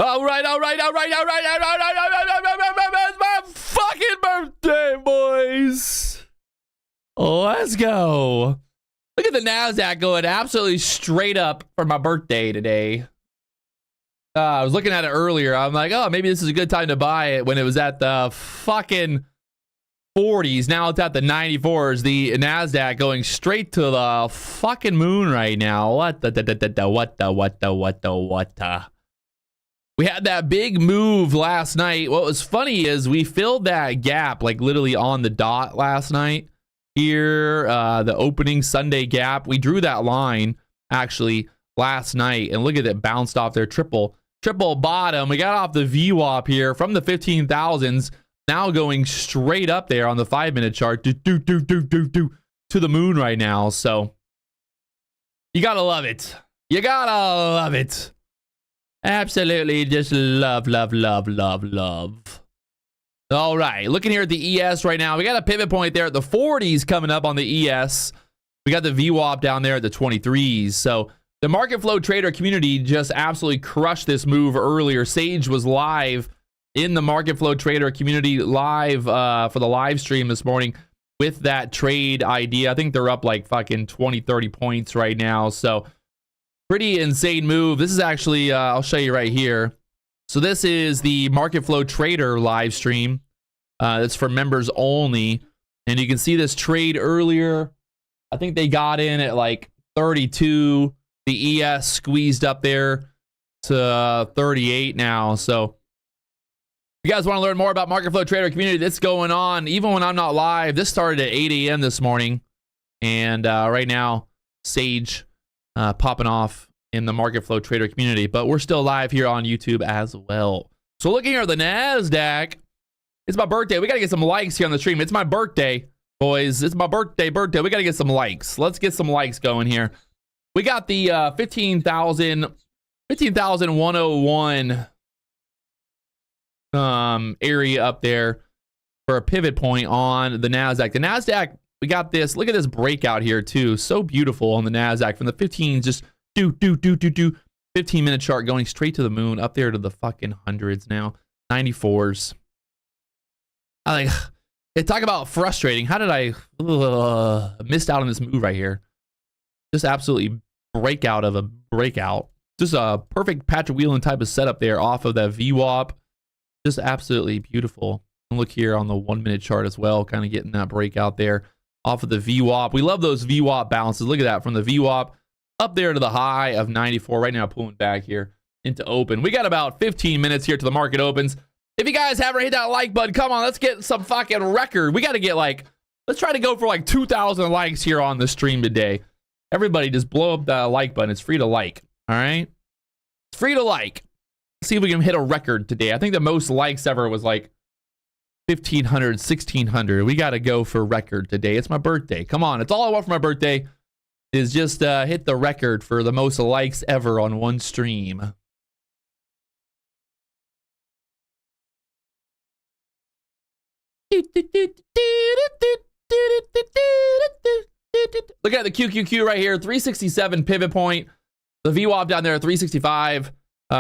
All right. It's my fucking birthday, boys. Let's go. Look at the NASDAQ going absolutely straight up for my birthday today. I was looking at it earlier. I'm like, oh, maybe this is a good time to buy it when it was at the fucking 40s. Now it's at the 94s. The NASDAQ going straight to the fucking moon right now. What the. We had that big move last night. What was funny is we filled that gap like literally on the dot last night. Here, the opening Sunday gap. We drew that line actually last night. And look at it, bounced off there. Triple bottom. We got off the VWAP here from the 15,000s. Now going straight up there on the 5-minute chart. To the moon right now. So you gotta love it. You gotta love it. Absolutely just love. All right, looking here at the ES right now. We got a pivot point there at the 40s coming up on the ES. We got the VWAP down there at the 23s. So the market flow trader community just absolutely crushed this move earlier. Sage was live in the market flow trader community live for the live stream this morning with that trade idea. I think they're up like fucking 20-30 points right now. So pretty insane move. This is actually, I'll show you right here. So this is the Market Flow Trader live stream. It's for members only. And you can see this trade earlier. I think they got in at like 32. The ES squeezed up there to 38 now. So if you guys want to learn more about Market Flow Trader community that's going on, even when I'm not live, this started at 8 a.m. this morning. And right now, Sage popping off in the Market Flow Trader community, but we're still live here on YouTube as well. So looking here at the NASDAQ, it's my birthday. We got to get some likes here on the stream. It's my birthday, boys. It's my birthday. We got to get some likes. Let's get some likes going here. We got the 15,101 area up there for a pivot point on the NASDAQ. The NASDAQ, we got this. Look at this breakout here too. So beautiful on the NASDAQ from the 15s, just 15-minute chart going straight to the moon, up there to the fucking hundreds now. 94s. I like it. Talk about frustrating. How did I missed out on this move right here? Just absolutely breakout of a breakout. Just a perfect Patrick Wieland type of setup there off of that VWAP. Just absolutely beautiful. And look here on the 1-minute chart as well, kind of getting that breakout there off of the VWAP. We love those VWAP bounces. Look at that from the VWAP up there to the high of 94. Right now, pulling back here into open. We got about 15 minutes here to the market opens. If you guys haven't hit that like button, come on, let's get some fucking record. We got to get like, let's try to go for like 2,000 likes here on the stream today. Everybody just blow up the like button. It's free to like, all right? It's free to like. Let's see if we can hit a record today. I think the most likes ever was like 1,500, 1,600. We got to go for record today. It's my birthday. Come on, it's all I want for my birthday is just hit the record for the most likes ever on one stream. Look at the QQQ right here, 367 pivot point. The VWAP down there at 365.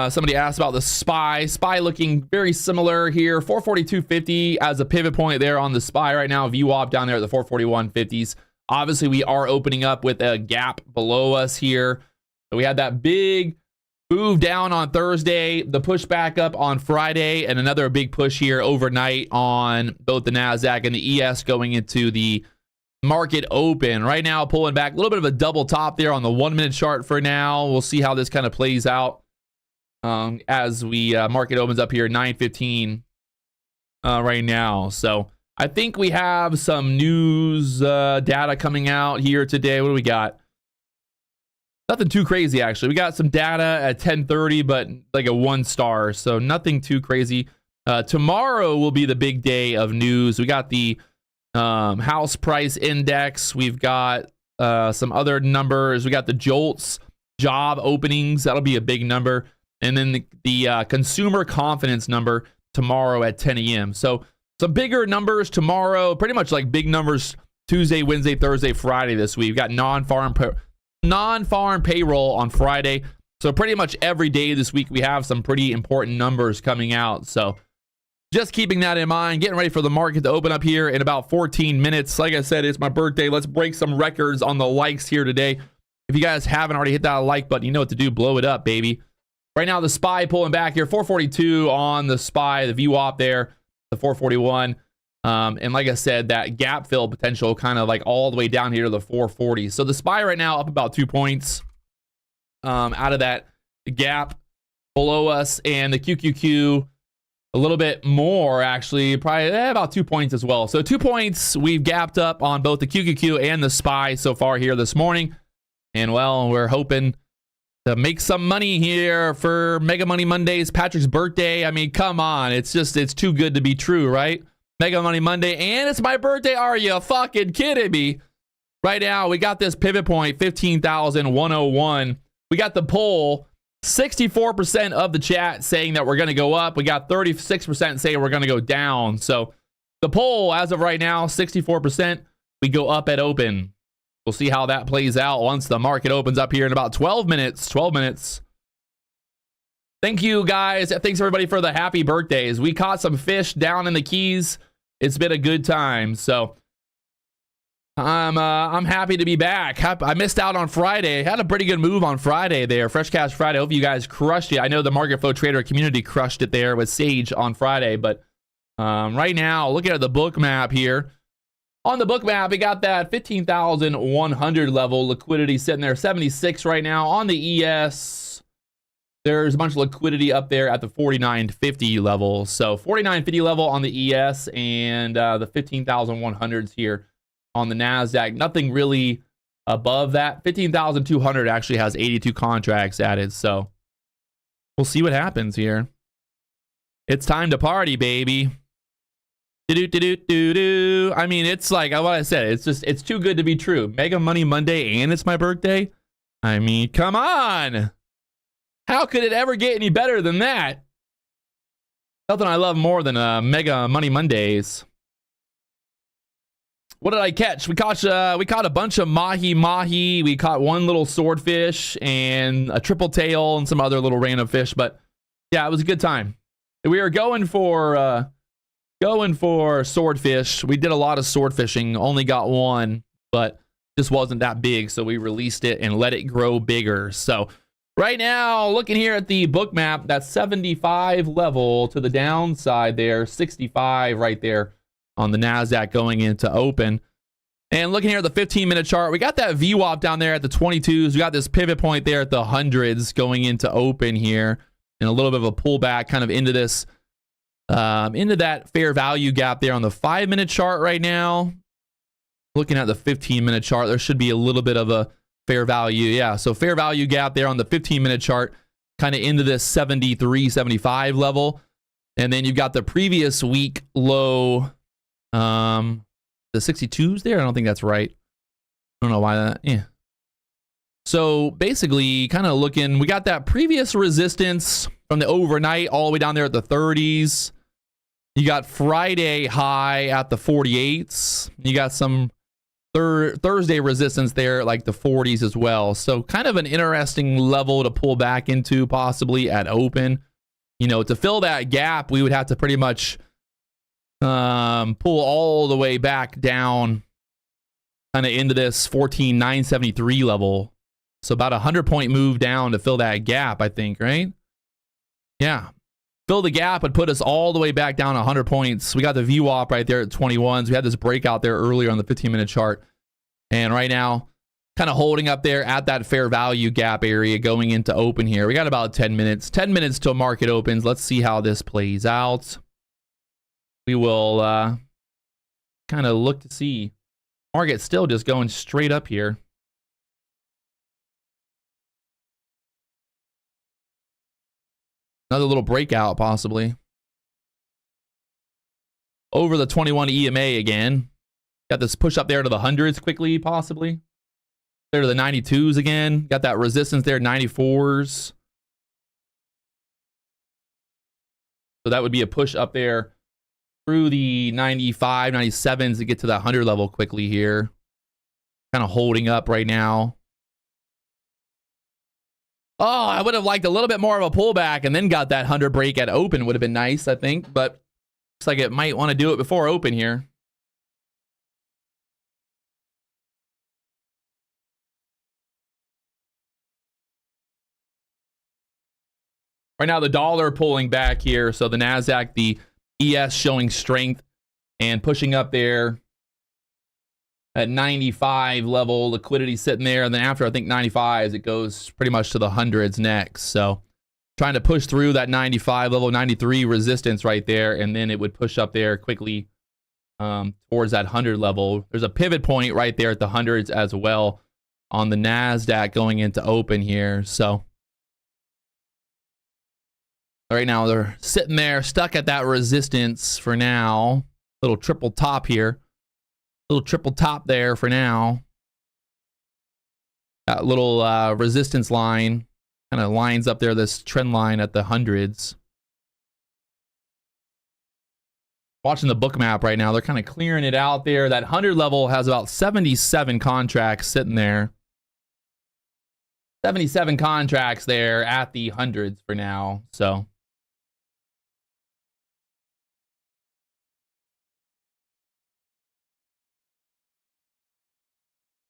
Somebody asked about the SPY. SPY looking very similar here. 442.50 as a pivot point there on the SPY right now. VWAP down there at the 441.50s. Obviously, we are opening up with a gap below us here. We had that big move down on Thursday, the push back up on Friday, and another big push here overnight on both the NASDAQ and the ES going into the market open. Right now, pulling back a little bit of a double top there on the 1-minute chart for now. We'll see how this kind of plays out as we market opens up here at 9:15 right now. So I think we have some news data coming out here today. What do we got? Nothing too crazy, actually. We got some data at 10:30, but like a 1 star, so nothing too crazy. Tomorrow will be the big day of news. We got the house price index. We've got some other numbers. We got the JOLTS job openings. That'll be a big number. And then the consumer confidence number tomorrow at 10 a.m. So some bigger numbers tomorrow, pretty much like big numbers Tuesday, Wednesday, Thursday, Friday this week. We've got non-farm payroll on Friday. So pretty much every day this week, we have some pretty important numbers coming out. So just keeping that in mind, getting ready for the market to open up here in about 14 minutes. Like I said, it's my birthday. Let's break some records on the likes here today. If you guys haven't already hit that like button, you know what to do. Blow it up, baby. Right now, the SPY pulling back here. 442 on the SPY, the VWAP there, the 441. And like I said, that gap fill potential kind of like all the way down here to the 440. So the SPY right now up about 2 points out of that gap below us, and the QQQ a little bit more, actually, probably about 2 points as well. So 2 points, we've gapped up on both the QQQ and the SPY so far here this morning. And well, we're hoping to make some money here for Mega Money Mondays, Patrick's birthday. I mean, come on. It's too good to be true, right? Mega Money Monday, and it's my birthday. Are you fucking kidding me? Right now, we got this pivot point, 15,101. We got the poll, 64% of the chat saying that we're going to go up. We got 36% saying we're going to go down. So the poll, as of right now, 64%. We go up at open. We'll see how that plays out once the market opens up here in about 12 minutes. 12 minutes. Thank you, guys. Thanks, everybody, for the happy birthdays. We caught some fish down in the Keys. It's been a good time. So I'm happy to be back. I missed out on Friday. Had a pretty good move on Friday there. Fresh Cash Friday. Hope you guys crushed it. I know the Market Flow Trader community crushed it there with Sage on Friday. But right now, looking at the book map here. On the book map, we got that 15,100 level liquidity sitting there. 76 right now. On the ES, there's a bunch of liquidity up there at the 49.50 level. So 49.50 level on the ES, and the 15,100s here on the NASDAQ. Nothing really above that. 15,200 actually has 82 contracts added. So we'll see what happens here. It's time to party, baby. I mean, it's like what I said. It's too good to be true. Mega Money Monday, and it's my birthday. I mean, come on. How could it ever get any better than that? Nothing I love more than Mega Money Mondays. What did I catch? We caught a bunch of mahi. We caught one little swordfish and a triple tail and some other little random fish. But yeah, it was a good time. We were going for swordfish. We did a lot of sword fishing. Only got one, but just wasn't that big. So we released it and let it grow bigger. So right now, looking here at the book map, that 75 level to the downside there, 65 right there on the NASDAQ going into open. And looking here at the 15-minute chart, we got that VWAP down there at the 22s. We got this pivot point there at the 100s going into open here, and a little bit of a pullback kind of into this, into that fair value gap there on the 5-minute chart right now. Looking at the 15-minute chart, there should be a little bit of a fair value. Yeah, so fair value gap there on the 15-minute chart, kind of into this 73, 75 level. And then you've got the previous week low, the 62s there. I don't think that's right. I don't know why that. Yeah. So basically, kind of looking, we got that previous resistance from the overnight all the way down there at the 30s. You got Friday high at the 48s. You got some Thursday resistance there at like the 40s as well. So kind of an interesting level to pull back into possibly at open. You know, to fill that gap, we would have to pretty much pull all the way back down kind of into this 14,973 level. So about 100-point move down to fill that gap, I think, right? Yeah. Fill the gap would put us all the way back down 100 points. We got the VWAP right there at 21s. We had this breakout there earlier on the 15-minute chart. And right now, kind of holding up there at that fair value gap area going into open here. We got about 10 minutes. 10 minutes till market opens. Let's see how this plays out. We will kind of look to see. Market still just going straight up here. Another little breakout, possibly. Over the 21 EMA again. Got this push up there to the hundreds quickly, possibly. There to the 92s again. Got that resistance there, 94s. So that would be a push up there through the 95, 97s to get to that 100 level quickly here. Kind of holding up right now. Oh, I would have liked a little bit more of a pullback and then got that 100 break at open. Would have been nice, I think. But looks like it might want to do it before open here. Right now, the dollar pulling back here. So the NASDAQ, the ES showing strength and pushing up there at 95 level. Liquidity sitting there. And then after, I think, 95s, it goes pretty much to the hundreds next. So trying to push through that 95 level, 93 resistance right there. And then it would push up there quickly towards that 100 level. There's a pivot point right there at the hundreds as well on the NASDAQ going into open here. So right now, they're sitting there, stuck at that resistance for now. Little triple top here. Little triple top there for now. That little resistance line kind of lines up there, this trend line at the hundreds. Watching the book map right now, they're kind of clearing it out there. That 100 level has about 77 contracts sitting there. 77 contracts there at the hundreds for now, so.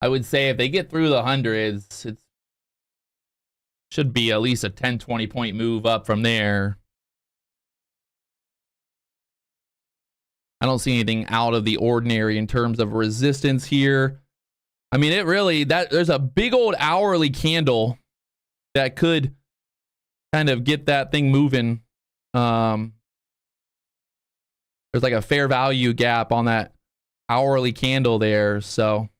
I would say if they get through the hundreds, it should be at least a 10, 20 point move up from there. I don't see anything out of the ordinary in terms of resistance here. I mean, it really, there's a big old hourly candle that could kind of get that thing moving. There's like a fair value gap on that hourly candle there, so.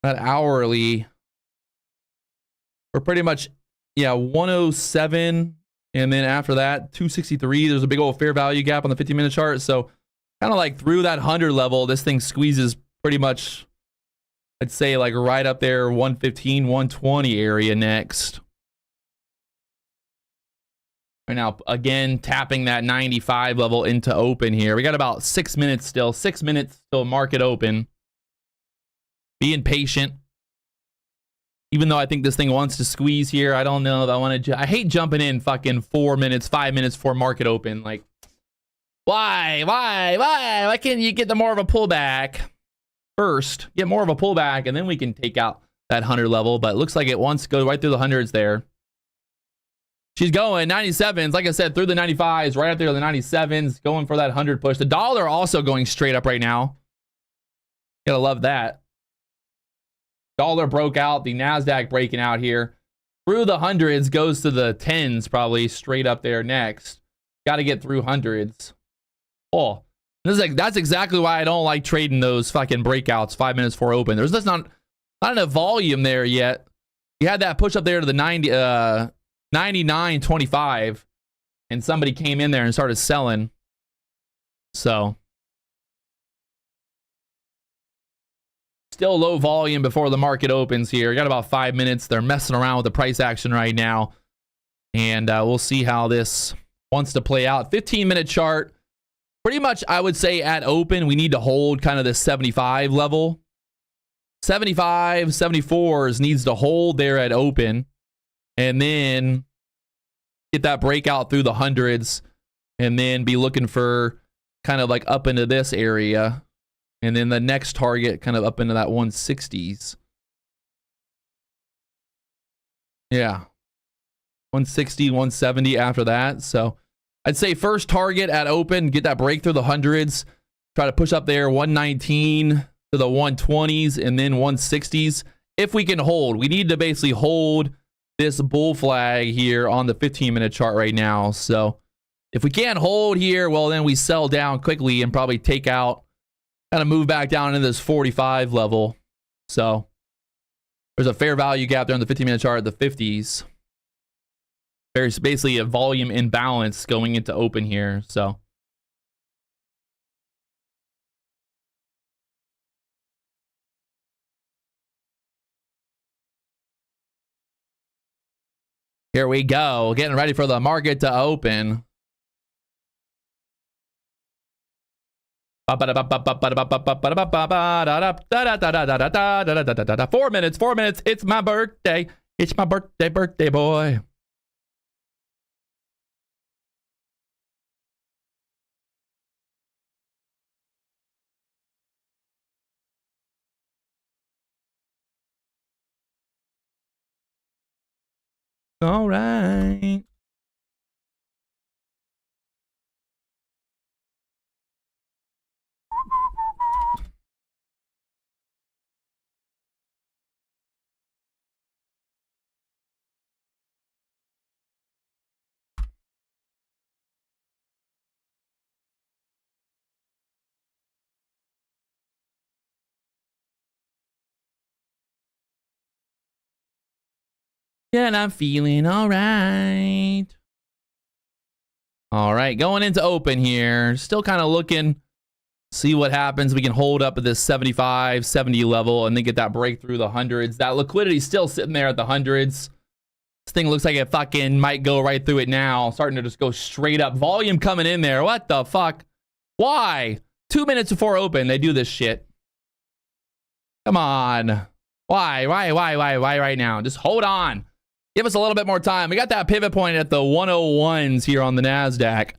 That hourly, we're pretty much, yeah, 107. And then after that, 263. There's a big old fair value gap on the 15-minute chart. So kind of like through that 100 level, this thing squeezes pretty much, I'd say like right up there, 115, 120 area next. Right now, again, tapping that 95 level into open here. We got about 6 minutes still. 6 minutes till market open. Being patient. Even though I think this thing wants to squeeze here, I don't know if I want to. I hate jumping in fucking 4 minutes, 5 minutes before market open. Like, why? Why can't you get the more of a pullback first? Get more of a pullback, and then we can take out that 100 level. But it looks like it wants to go right through the hundreds there. She's going 97s, like I said, through the 95s, right up there, the 97s, going for that 100 push. The dollar also going straight up right now. Gotta love that. Dollar broke out, the NASDAQ breaking out here. Through the hundreds, goes to the 10s probably, straight up there next. Got to get through hundreds. Oh, this is like, that's exactly why I don't like trading those fucking breakouts 5 minutes before open. There's just not enough volume there yet. You had that push up there to the 99.25, and somebody came in there and started selling. So still low volume before the market opens here. Got about 5 minutes. They're messing around with the price action right now. And we'll see how this wants to play out. 15-minute chart. Pretty much, I would say, at open, we need to hold kind of this 75 level. 75, 74s needs to hold there at open. And then get that breakout through the hundreds. And then be looking for kind of like up into this area. And then the next target kind of up into that 160s. Yeah. 160, 170 after that. So I'd say first target at open, get that break through the hundreds. Try to push up there 119 to the 120s and then 160s. If we can hold, we need to basically hold this bull flag here on the 15-minute chart right now. So if we can't hold here, well, then we sell down quickly and probably take out, kind of move back down into this 45 level. So there's a fair value gap there on the 15-minute chart at the 50s. There's basically a volume imbalance going into open here. So Here we go. Getting ready for the market to open. 4 minutes, 4 minutes. It's my birthday. It's my birthday boy. All right. Yeah, and I'm feeling all right. All right, going into open here. Still kind of looking, see what happens. We can hold up at this 75, 70 level and then get that break through the hundreds. That liquidity still sitting there at the hundreds. This thing looks like it fucking might go right through it now. Starting to just go straight up. Volume coming in there. What the fuck? Why? 2 minutes before open, they do this shit. Come on. Why right now? Just hold on. Give us a little bit more time. We got that pivot point at the 101s here on the NASDAQ.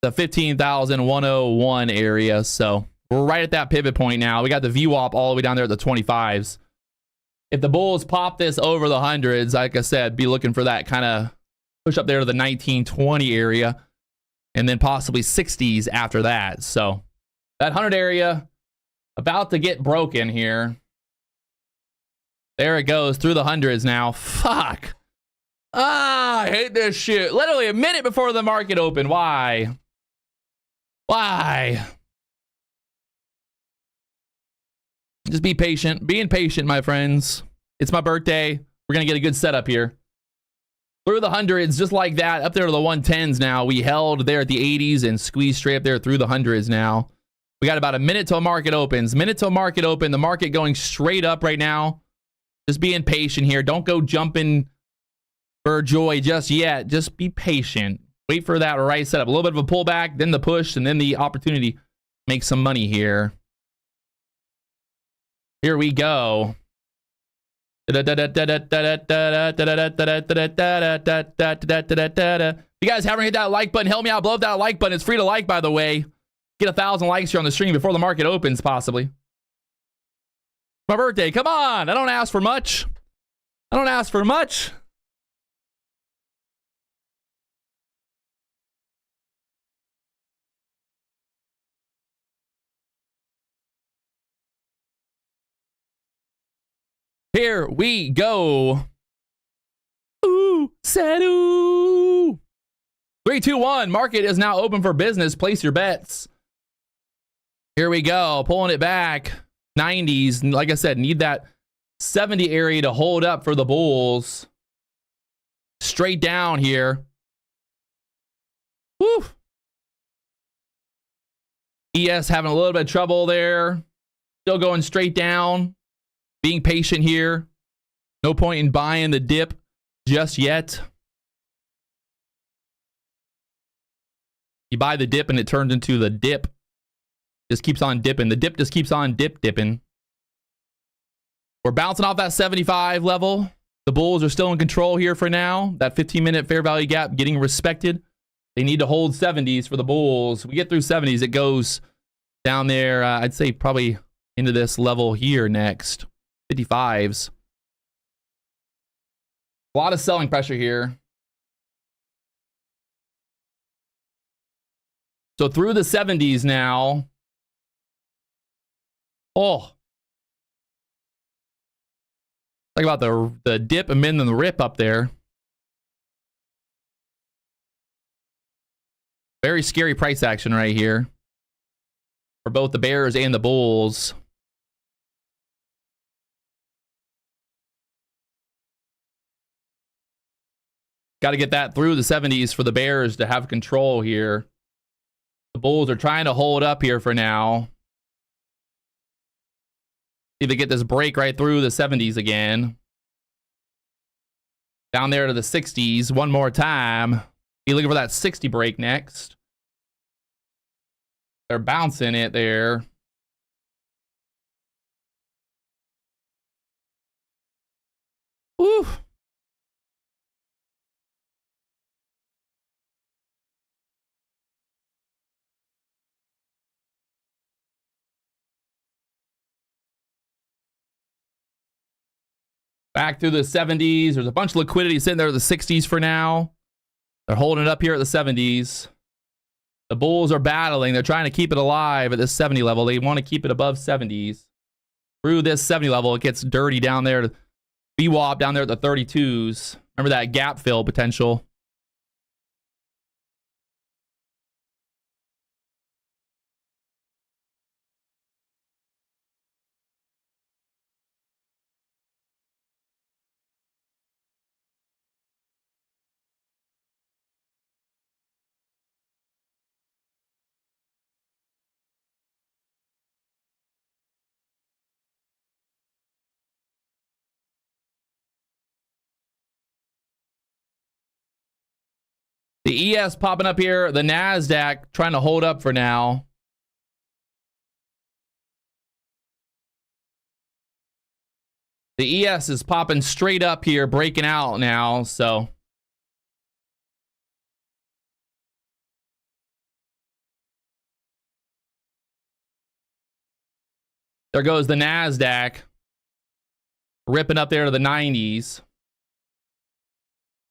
The 15,101 area. So we're right at that pivot point now. We got the VWAP all the way down there at the 25s. If the bulls pop this over the hundreds, like I said, be looking for that kind of push up there to the 1920 area. And then possibly 60s after that. So that 100 area about to get broken here. There it goes through the hundreds now. Fuck. Ah, I hate this shit. Literally a minute before the market opened. Why? Why? Just be patient. Being patient, my friends. It's my birthday. We're going to get a good setup here. Through the hundreds, just like that. Up there to the 110s now. We held there at the 80s and squeezed straight up there through the hundreds now. We got about a minute till market opens. Minute till market open. The market going straight up right now. Just being patient here. Don't go jumping for joy just yet. Just be patient. Wait for that right setup. A little bit of a pullback, then the push, and then the opportunity to make some money here. Here we go. If you guys haven't hit that like button, help me out. Blow up that like button. It's free to like, by the way. Get 1,000 likes here on the stream before the market opens, possibly. My birthday. Come on. I don't ask for much. I don't ask for much. Here we go. Ooh, said ooh. 3, 2, 1. Market is now open for business. Place your bets. Here we go. Pulling it back. 90s. Like I said, need that 70 area to hold up for the bulls. Straight down here. Woo. ES having a little bit of trouble there. Still going straight down. Being patient here. No point in buying the dip just yet. You buy the dip and it turns into the dip. Just keeps on dipping. The dip just keeps on dipping. We're bouncing off that 75 level. The bulls are still in control here for now. That 15-minute fair value gap getting respected. They need to hold 70s for the bulls. We get through 70s. It goes down there, I'd say probably into this level here next. 55s. A lot of selling pressure here. So through the 70s now. Oh. Talk about the dip and then the rip up there. Very scary price action right here. For both the bears and the bulls. Got to get that through the 70s for the bears to have control here. The bulls are trying to hold up here for now. See if they get this break right through the 70s again. Down there to the 60s one more time. Be looking for that 60 break next. They're bouncing it there. Woo. Back through the 70s. There's a bunch of liquidity sitting there at the 60s for now. They're holding it up here at the 70s. The bulls are battling. They're trying to keep it alive at this 70 level. They want to keep it above 70s. Through this 70 level, it gets dirty down there. VWAP down there at the 32s. Remember that gap fill potential. The ES popping up here. The NASDAQ trying to hold up for now. The ES is popping straight up here, breaking out now, so. There goes the NASDAQ. Ripping up there to the 90s.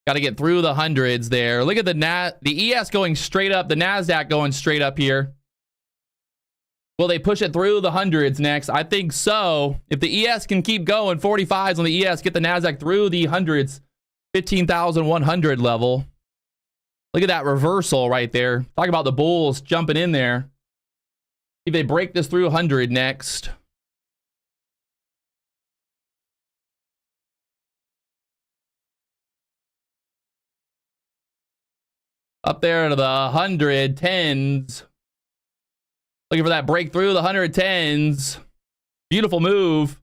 Got to get through the hundreds there. Look at the ES going straight up. The NASDAQ going straight up here. Will they push it through the hundreds next? I think so. If the ES can keep going, 45s on the ES, get the NASDAQ through the hundreds, 15,100 level. Look at that reversal right there. Talk about the bulls jumping in there. If they break this through 100 next. Up there to the 110s. Looking for that breakthrough, the 110s. Beautiful move.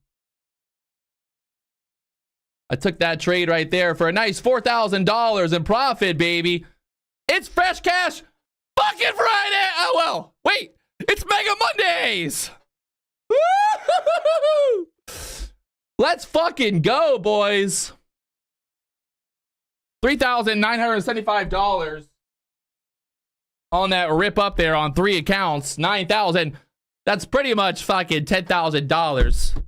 I took that trade right there for a nice $4,000 in profit, baby. It's Fresh Cash fucking Friday. Oh, well, wait. It's Mega Mondays. Woo-hoo-hoo-hoo-hoo. Let's fucking go, boys. $3,975. On that rip up there on 3 accounts, 9,000. That's pretty much fucking $10,000.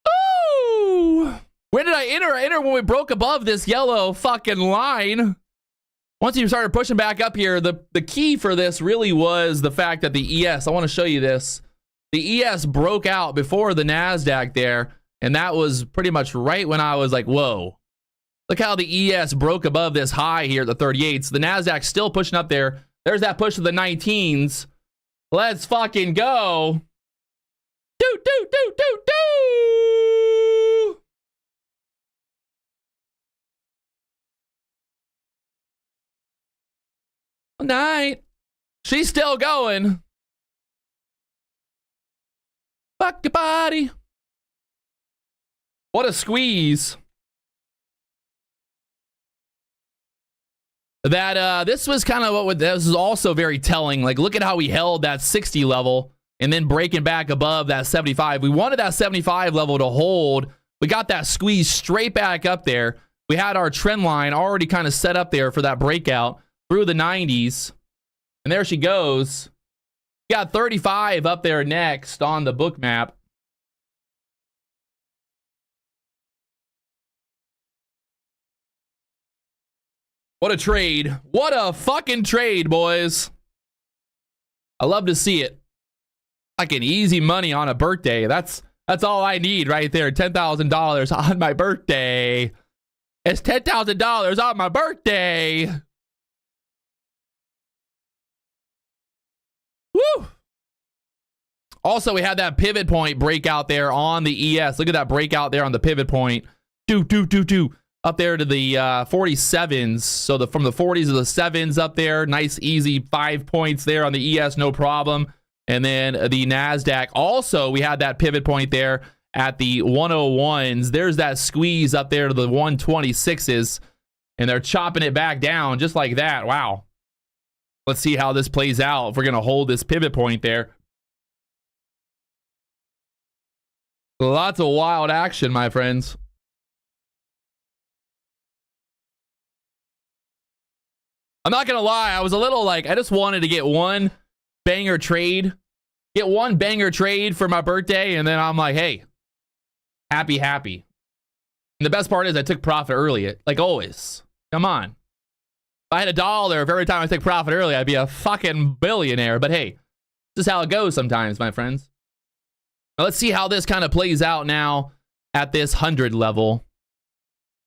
Ooh! Where did I enter? I entered when we broke above this yellow fucking line. Once you started pushing back up here, the key for this really was the fact that the ES, I want to show you this. The ES broke out before the NASDAQ there. And that was pretty much right when I was like, whoa. Look how the ES broke above this high here at the 38s. The NASDAQ still pushing up there. There's that push to the 19s. Let's fucking go. Do, do, do, do, do. Good night. She's still going. Fuck your body. What a squeeze. That this was kind of what this is also very telling. Like, look at how we held that 60 level and then breaking back above that 75. We wanted that 75 level to hold. We got that squeeze straight back up there. We had our trend line already kind of set up there for that breakout through the 90s. And there she goes. We got 35 up there next on the book map. What a trade. What a fucking trade, boys. I love to see it. Fucking easy money on a birthday. That's all I need right there. $10,000 on my birthday. It's $10,000 on my birthday. Woo! Also, we had that pivot point breakout there on the ES. Look at that breakout there on the pivot point. Up there to the 47s. So from the 40s to the 7s up there. Nice, easy 5 points there on the ES. No problem. And then the NASDAQ also, we had that pivot point there at the 101s. There's that squeeze up there to the 126s. And they're chopping it back down just like that. Wow. Let's see how this plays out if we're going to hold this pivot point there. Lots of wild action, my friends. I'm not going to lie. I was a little like, I just wanted to get one banger trade. Get one banger trade for my birthday. And then I'm like, hey, happy. And the best part is I took profit early, like always. Come on. If I had $1 for every time I took profit early, I'd be a fucking billionaire. But hey, this is how it goes sometimes, my friends. Now let's see how this kind of plays out now at this 100 level.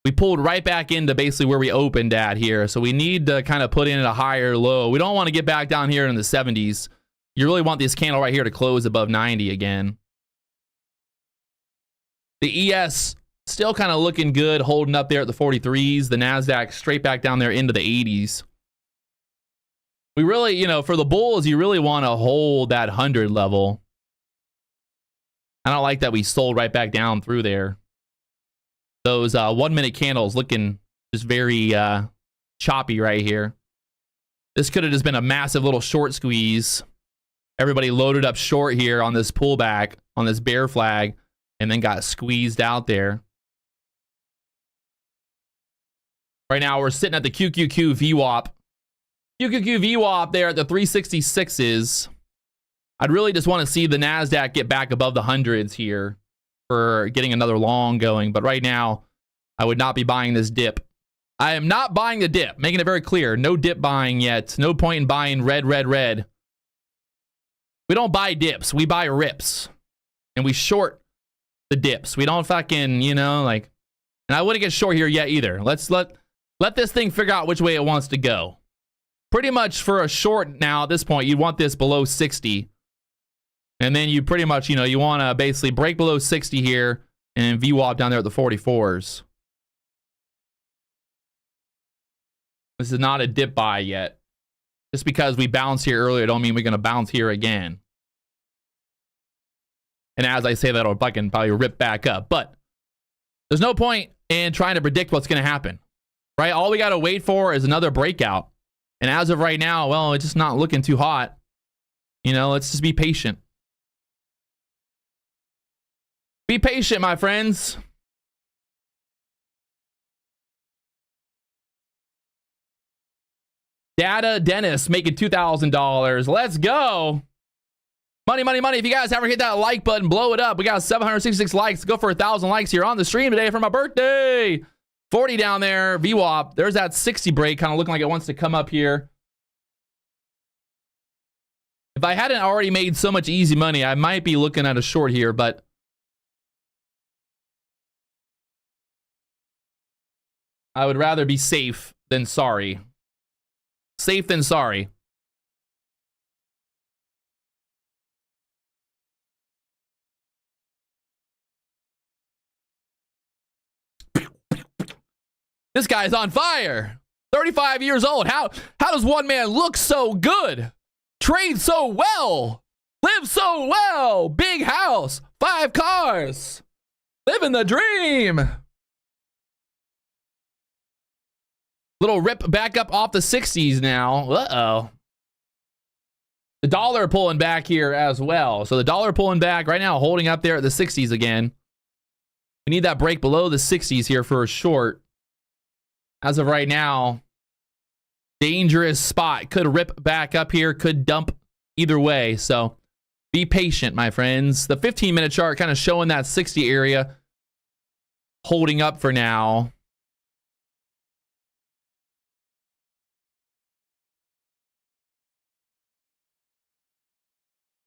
We pulled right back into basically where we opened at here. So we need to kind of put in a higher low. We don't want to get back down here in the 70s. You really want this candle right here to close above 90 again. The ES still kind of looking good, holding up there at the 43s. The NASDAQ straight back down there into the 80s. We really, you know, for the bulls, you really want to hold that 100 level. I don't like that we sold right back down through there. Those 1 minute candles looking just very choppy right here. This could have just been a massive little short squeeze. Everybody loaded up short here on this pullback, on this bear flag, and then got squeezed out there. Right now, we're sitting at the QQQ VWAP. QQQ VWAP there at the 366s. I'd really just want to see the NASDAQ get back above the hundreds here for getting another long going. But right now, I would not be buying this dip. I am not buying the dip, making it very clear. No dip buying yet. No point in buying red. We don't buy dips. We buy rips. And we short the dips. We don't fucking, you know, like... And I wouldn't get short here yet either. Let's let this thing figure out which way it wants to go. Pretty much for a short now at this point, you want this below 60. And then you pretty much, you know, you want to basically break below 60 here and VWAP down there at the 44s. This is not a dip buy yet. Just because we bounced here earlier don't mean we're going to bounce here again. And as I say that, I'll fucking probably rip back up. But there's no point in trying to predict what's going to happen. Right? All we got to wait for is another breakout. And as of right now, well, it's just not looking too hot. You know, let's just be patient. Be patient, my friends. Data Dennis making $2,000. Let's go. Money. If you guys haven't hit that like button, blow it up. We got 766 likes. Go for 1,000 likes here on the stream today for my birthday. 40 down there. VWAP. There's that 60 break kind of looking like it wants to come up here. If I hadn't already made so much easy money, I might be looking at a short here, but I would rather be safe than sorry. Safe than sorry. This guy's on fire. 35 years old. How does one man look so good? Trade so well. Live so well. Big house. 5 cars. Living the dream. Little rip back up off the 60s now. Uh-oh. The dollar pulling back here as well. So the dollar pulling back right now, holding up there at the 60s again. We need that break below the 60s here for a short. As of right now, dangerous spot. Could rip back up here, could dump either way. So be patient, my friends. The 15-minute chart kind of showing that 60 area, holding up for now.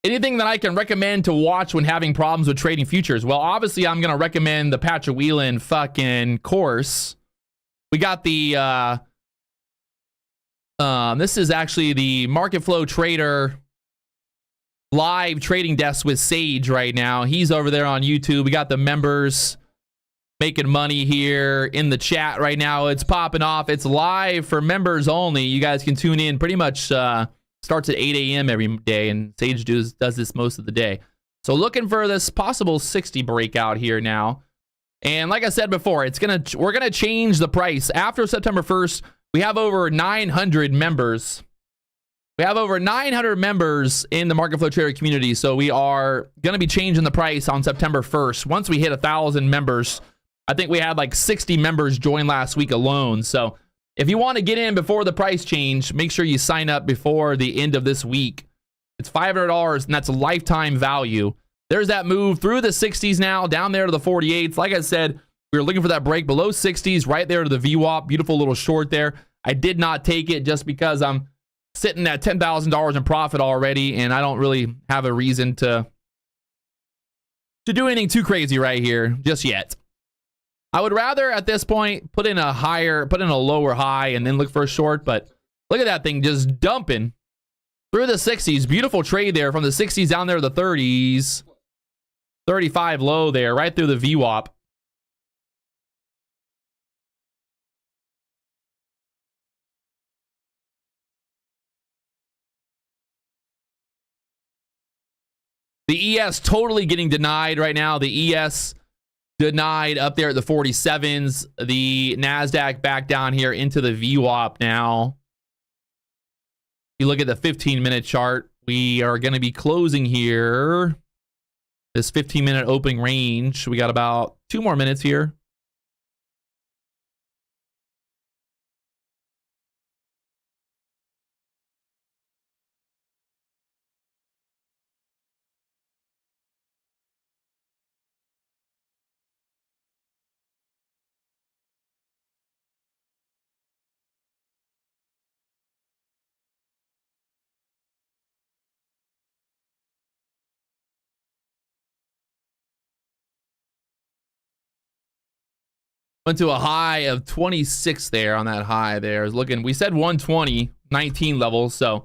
Anything that I can recommend to watch when having problems with trading futures? Well, obviously, I'm going to recommend the Patrick Wieland fucking course. We got the, this is actually the Market Flow Trader live trading desk with Sage right now. He's over there on YouTube. We got the members making money here in the chat right now. It's popping off. It's live for members only. You guys can tune in pretty much starts at 8 a.m. every day, and Sage does this most of the day. So looking for this possible 60 breakout here now. And like I said before, we're gonna change the price after September 1st. We have over 900 members. We have over 900 members in the Market Flow Trader community, so we are going to be changing the price on September 1st. Once we hit 1,000 members, I think we had like 60 members join last week alone. So if you want to get in before the price change, make sure you sign up before the end of this week. It's $500, and that's a lifetime value. There's that move through the 60s now, down there to the 48s. Like I said, we were looking for that break below 60s, right there to the VWAP. Beautiful little short there. I did not take it just because I'm sitting at $10,000 in profit already, and I don't really have a reason to do anything too crazy right here just yet. I would rather at this point put in a lower high and then look for a short, but look at that thing just dumping through the 60s. Beautiful trade there from the 60s down there to the 30s. 35 low there, right through the VWAP. The ES totally getting denied right now. The ES denied up there at the 47s. The NASDAQ back down here into the VWAP now. You look at the 15-minute chart. We are going to be closing here. This 15-minute opening range. We got about 2 more minutes here. Went to a high of 26 there on that high there. Is looking, we said 120, 19 levels, so.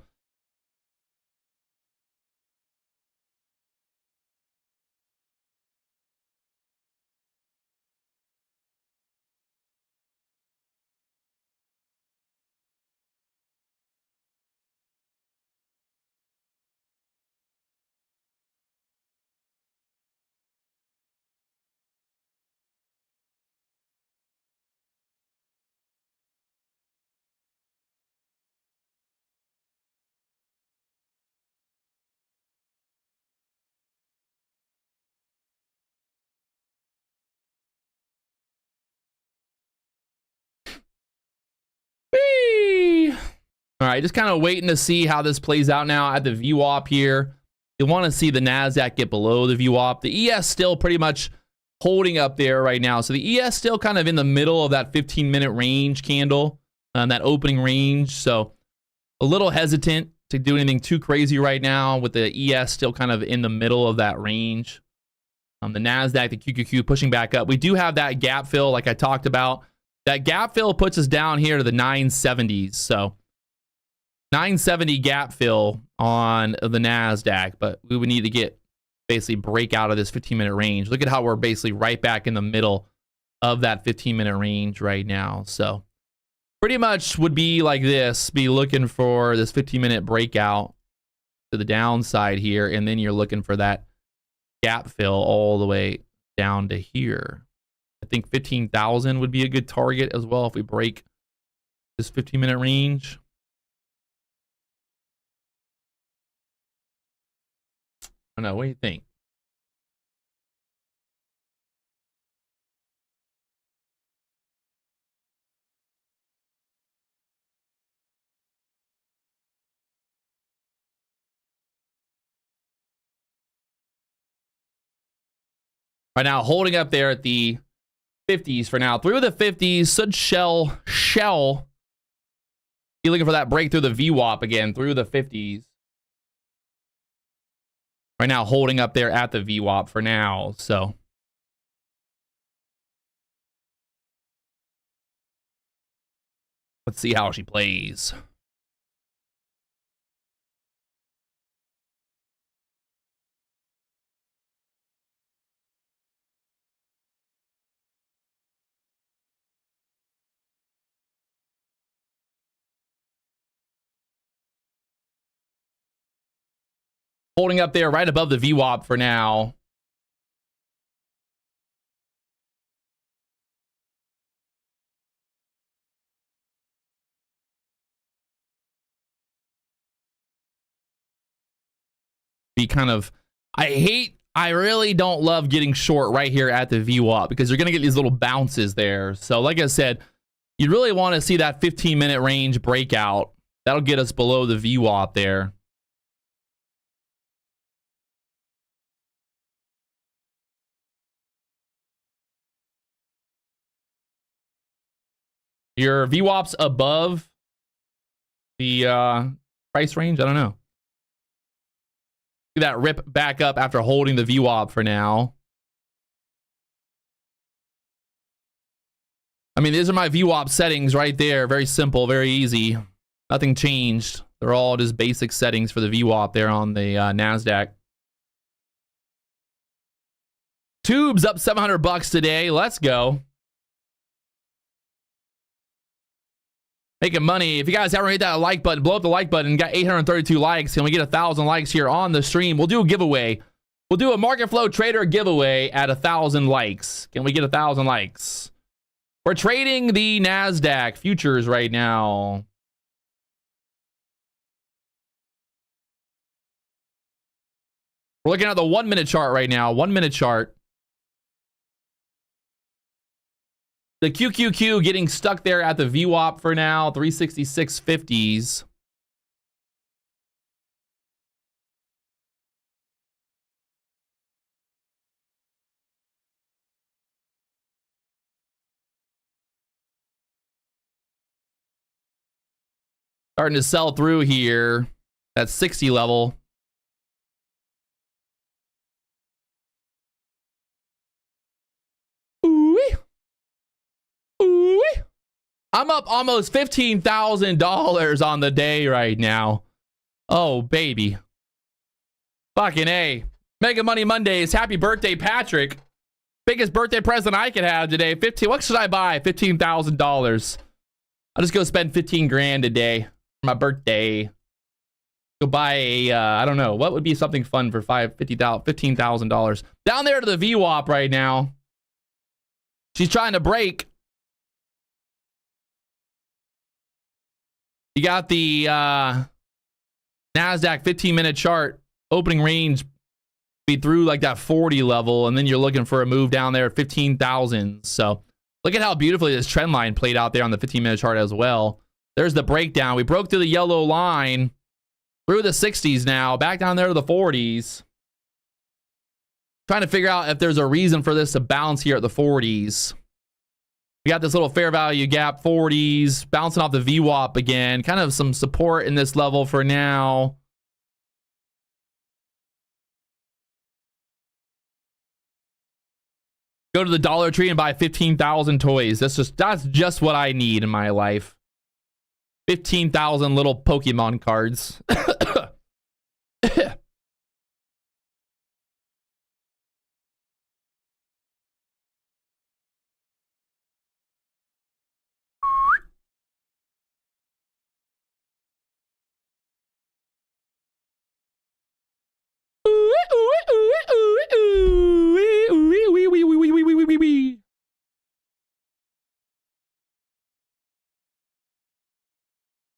All right, just kind of waiting to see how this plays out now at the VWAP here. You want to see the NASDAQ get below the VWAP. The ES still pretty much holding up there right now. So the ES still kind of in the middle of that 15-minute range candle, that opening range. So a little hesitant to do anything too crazy right now with the ES still kind of in the middle of that range. The NASDAQ, the QQQ pushing back up. We do have that gap fill like I talked about. That gap fill puts us down here to the 970s. So 970 gap fill on the NASDAQ, but we would need to get basically break out of this 15-minute range. Look at how we're basically right back in the middle of that 15-minute range right now. So pretty much would be like this, be looking for this 15-minute breakout to the downside here, and then you're looking for that gap fill all the way down to here. I think 15,000 would be a good target as well if we break this 15-minute range. I don't know. What do you think? Right now, holding up there at the 50s for now. Through the 50s, should shell. Be looking for that break through the VWAP again through the 50s. Right now, holding up there at the VWAP for now. So let's see how she plays. Holding up there right above the VWAP for now. Be kind of, I really don't love getting short right here at the VWAP because you're going to get these little bounces there. So like I said, you really want to see that 15-minute range breakout. That'll get us below the VWAP there. Your VWAP's above the price range? I don't know. That rip back up after holding the VWAP for now. I mean, these are my VWAP settings right there. Very simple, very easy. Nothing changed. They're all just basic settings for the VWAP there on the NASDAQ. Tubes up $700 today. Let's go. Making money. If you guys haven't hit that like button, blow up the like button. Got 832 likes. Can we get 1,000 likes here on the stream? We'll do a giveaway. We'll do a Market Flow Trader giveaway at 1,000 likes. Can we get 1,000 likes? We're trading the NASDAQ futures right now. We're looking at the 1-minute chart right now. 1-minute chart. The QQQ getting stuck there at the VWAP for now. 366.50s. Starting to sell through here. That 60 level. Ooh-wee. Ooh-wee. I'm up almost $15,000 on the day right now. Oh, baby. Fucking A. Mega Money Mondays. Happy birthday, Patrick. Biggest birthday present I could have today. What should I buy? $15,000. I'll just go spend 15 grand a day for my birthday. Go buy a, I don't know. What would be something fun for $15,000? Down there to the VWAP right now. She's trying to break. You got the NASDAQ 15-minute chart. Opening range be through like that 40 level, and then you're looking for a move down there at 15,000. So look at how beautifully this trend line played out there on the 15-minute chart as well. There's the breakdown. We broke through the yellow line, through the 60s now, back down there to the 40s. Trying to figure out if there's a reason for this to bounce here at the 40s. We got this little fair value gap, 40s, bouncing off the VWAP again. Kind of some support in this level for now. Go to the Dollar Tree and buy 15,000 toys. That's just what I need in my life. 15,000 little Pokemon cards.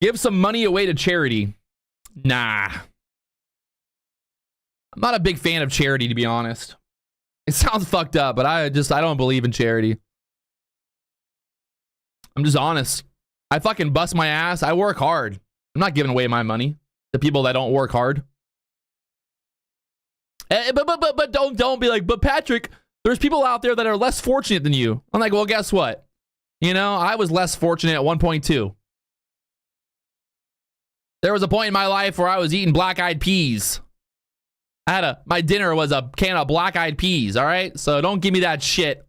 Give some money away to charity. Nah. I'm not a big fan of charity, to be honest. It sounds fucked up, but I don't believe in charity. I'm just honest. I fucking bust my ass. I work hard. I'm not giving away my money to people that don't work hard. But don't be like, but Patrick, there's people out there that are less fortunate than you. I'm like, well, guess what? You know, I was less fortunate at 1.2. There was a point in my life where I was eating black-eyed peas. My dinner was a can of black-eyed peas, all right? So don't give me that shit.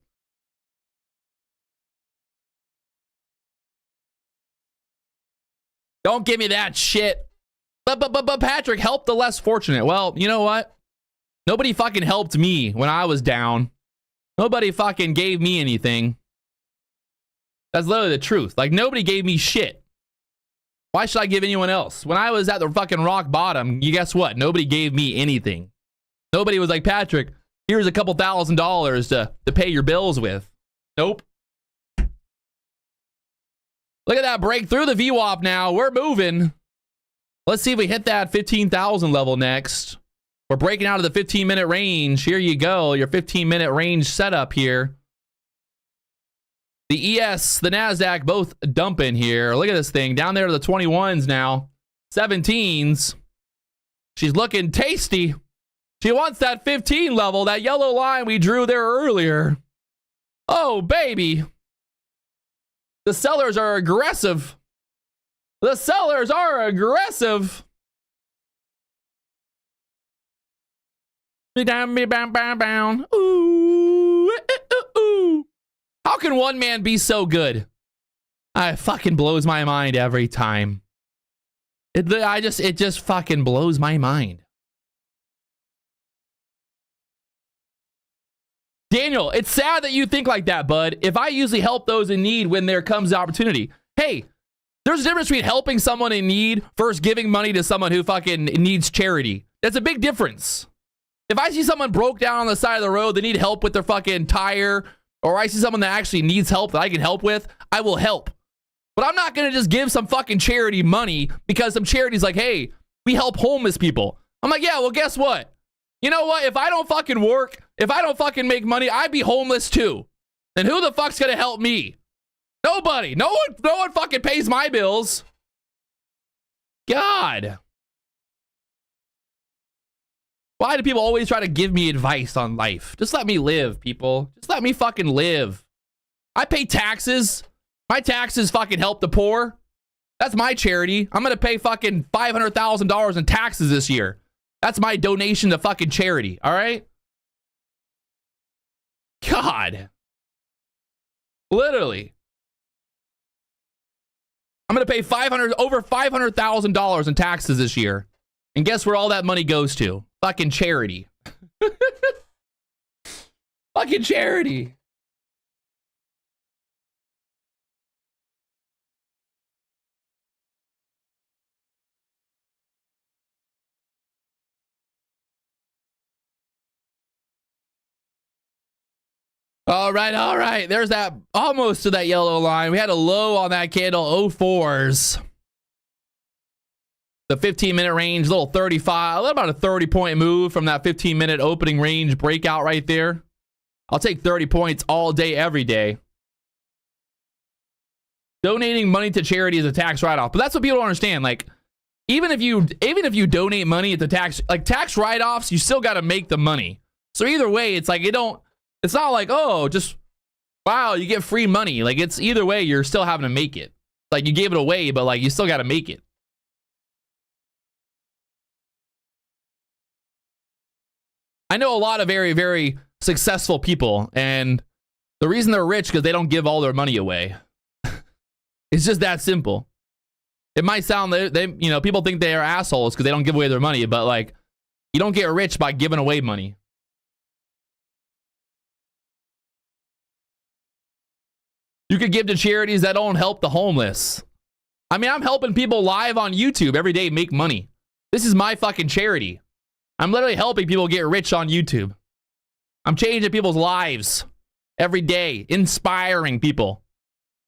Don't give me that shit. But Patrick helped the less fortunate. Well, you know what? Nobody fucking helped me when I was down. Nobody fucking gave me anything. That's literally the truth. Like, nobody gave me shit. Why should I give anyone else? When I was at the fucking rock bottom, you guess what? Nobody gave me anything. Nobody was like, Patrick, here's a couple $1,000s to pay your bills with. Nope. Look at that break through the VWAP now. We're moving. Let's see if we hit that 15,000 level next. We're breaking out of the 15-minute range. Here you go. Your 15-minute range setup here. The ES, the NASDAQ, both dumping here. Look at this thing. Down there to the 21s now. 17s. She's looking tasty. She wants that 15 level, that yellow line we drew there earlier. Oh, baby. The sellers are aggressive. The sellers are aggressive. Ooh, ooh. How can one man be so good? It fucking blows my mind every time. It just fucking blows my mind. Daniel, it's sad that you think like that, bud. If I usually help those in need when there comes the opportunity. Hey, there's a difference between helping someone in need versus giving money to someone who fucking needs charity. That's a big difference. If I see someone broke down on the side of the road, they need help with their fucking tire, or I see someone that actually needs help that I can help with, I will help. But I'm not going to just give some fucking charity money because some charity's like, hey, we help homeless people. I'm like, yeah, well, guess what? You know what? If I don't fucking work, if I don't fucking make money, I'd be homeless too. Then who the fuck's going to help me? Nobody. No one fucking pays my bills. God. Why do people always try to give me advice on life? Just let me live, people. Just let me fucking live. I pay taxes. My taxes fucking help the poor. That's my charity. I'm going to pay fucking $500,000 in taxes this year. That's my donation to fucking charity. All right? God. Literally. I'm going to pay over $500,000 in taxes this year. And guess where all that money goes to? Fucking charity. Fucking charity. All right. There's that, almost to that yellow line. We had a low on that candle, 04s. The 15-minute range, little 35, about a 30-point move from that 15-minute opening range breakout right there. I'll take 30 points all day, every day. Donating money to charity is a tax write-off, but that's what people don't understand. Like, even if you donate money at the tax, like tax write-offs, you still got to make the money. So either way, it's like it's not like, oh, just wow, you get free money. Like, it's either way, you're still having to make it. Like, you gave it away, but like you still got to make it. I know a lot of very, very successful people, and the reason they're rich because they don't give all their money away. It's just that simple. It might sound people think they are assholes because they don't give away their money, but like, you don't get rich by giving away money. You could give to charities that don't help the homeless. I mean, I'm helping people live on YouTube every day make money. This is my fucking charity. I'm literally helping people get rich on YouTube. I'm changing people's lives every day, inspiring people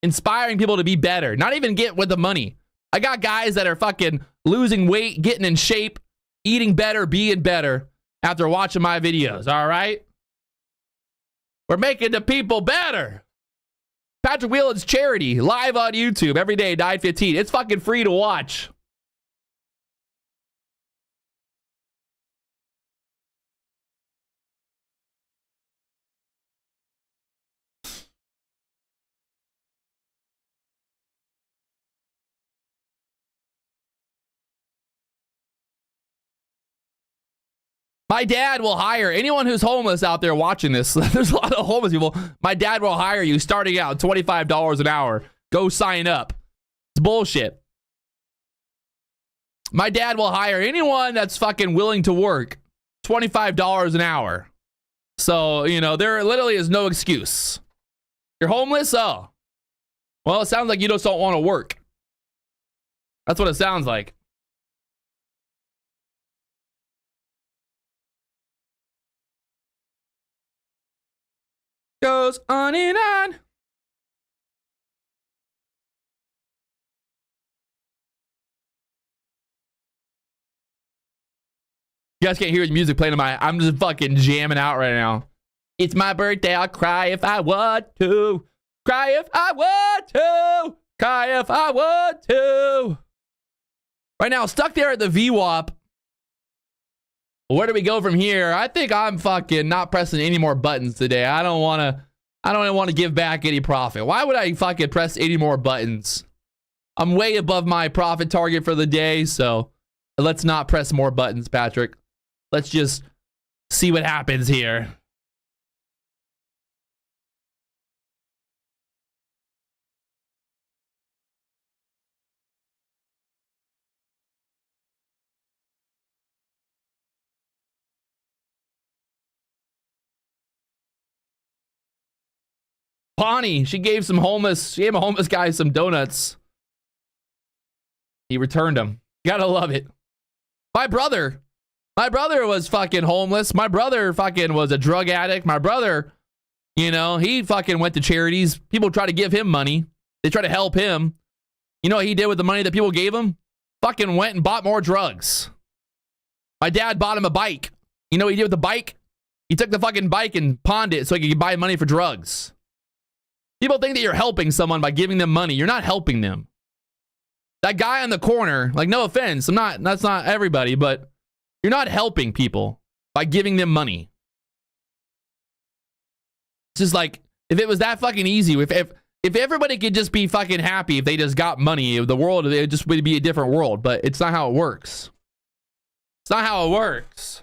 to be better, not even get with the money. I got guys that are fucking losing weight, getting in shape, eating better, being better after watching my videos, all right? We're making the people better. Patrick Wieland's charity, live on YouTube every day, 9:15. It's fucking free to watch. My dad will hire anyone who's homeless out there watching this. There's a lot of homeless people. My dad will hire you starting out $25 an hour. Go sign up. It's bullshit. My dad will hire anyone that's fucking willing to work. $25 an hour. So, there literally is no excuse. You're homeless? Oh. Well, it sounds like you just don't want to work. That's what it sounds like. Goes on and on. You guys can't hear the music playing in my... I'm just fucking jamming out right now. It's my birthday. I'll cry if I want to. Cry if I want to. Cry if I want to. Right now, stuck there at the VWAP. Where do we go from here? I think I'm fucking not pressing any more buttons today. I don't want to give back any profit. Why would I fucking press any more buttons? I'm way above my profit target for the day, so let's not press more buttons, Patrick. Let's just see what happens here. Bonnie, she gave a homeless guy some donuts. He returned them. Gotta love it. My brother was fucking homeless. My brother fucking was a drug addict. My brother, you know, he fucking went to charities. People try to give him money. They try to help him. You know what he did with the money that people gave him? Fucking went and bought more drugs. My dad bought him a bike. You know what he did with the bike? He took the fucking bike and pawned it so he could buy money for drugs. People think that you're helping someone by giving them money. You're not helping them. That guy on the corner, like, no offense, that's not everybody, but you're not helping people by giving them money. It's just like, if it was that fucking easy, if everybody could just be fucking happy if they just got money, the world, it just would be a different world, but it's not how it works. It's not how it works.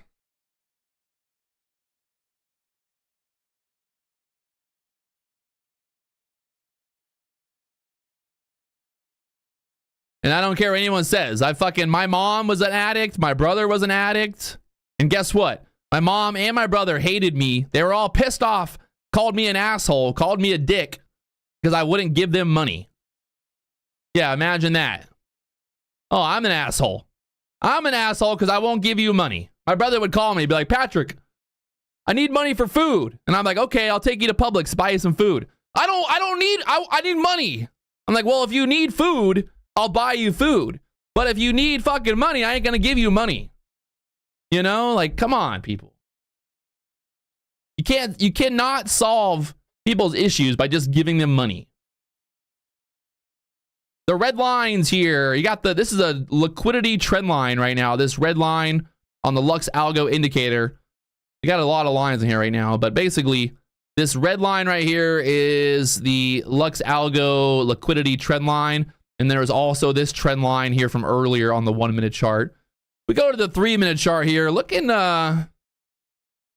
And I don't care what anyone says. My mom was an addict. My brother was an addict. And guess what? My mom and my brother hated me. They were all pissed off, called me an asshole, called me a dick because I wouldn't give them money. Yeah, imagine that. Oh, I'm an asshole. I'm an asshole because I won't give you money. My brother would call me and be like, Patrick, I need money for food. And I'm like, okay, I'll take you to Publix, buy you some food. I need money. I'm like, well, if you need food, I'll buy you food. But if you need fucking money, I ain't gonna give you money. You know, like, come on, people. You cannot solve people's issues by just giving them money. The red lines here, you got this is a liquidity trend line right now. This red line on the Lux Algo indicator. You got a lot of lines in here right now, but basically this red line right here is the Lux Algo liquidity trend line. And there's also this trend line here from earlier on the 1 minute chart. We go to the 3 minute chart here, looking a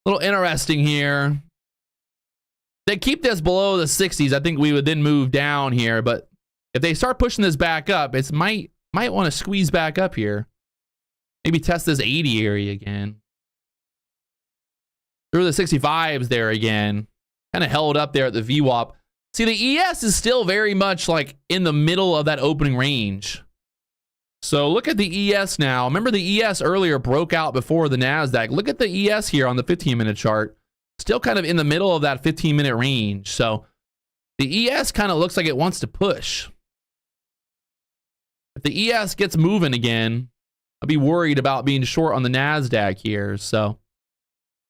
little interesting here. They keep this below the 60s. I think we would then move down here, but if they start pushing this back up, it might want to squeeze back up here. Maybe test this 80 area again. Through the 65s there again. Kind of held up there at the VWAP. See, the ES is still very much like in the middle of that opening range. So look at the ES now. Remember the ES earlier broke out before the NASDAQ. Look at the ES here on the 15-minute chart. Still kind of in the middle of that 15-minute range. So the ES kind of looks like it wants to push. If the ES gets moving again, I'll be worried about being short on the NASDAQ here. So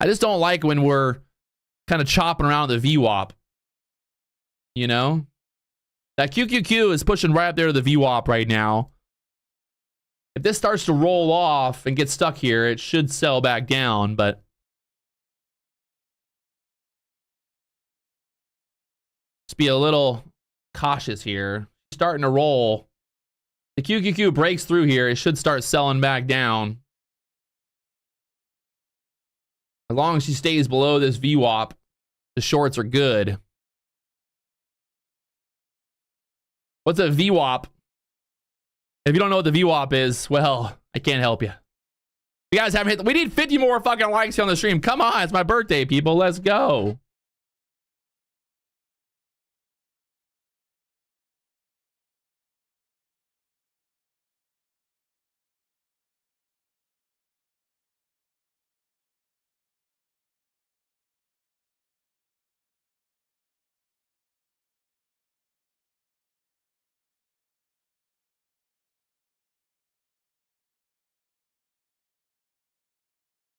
I just don't like when we're kind of chopping around the VWAP. You know, that QQQ is pushing right up there to the VWAP right now. If this starts to roll off and get stuck here, it should sell back down, but just be a little cautious here. Starting to roll. The QQQ breaks through here, it should start selling back down. As long as she stays below this VWAP, the shorts are good. What's a VWAP? If you don't know what the VWAP is, well, I can't help you. You guys haven't hit... We need 50 more fucking likes here on the stream. Come on, it's my birthday, people. Let's go.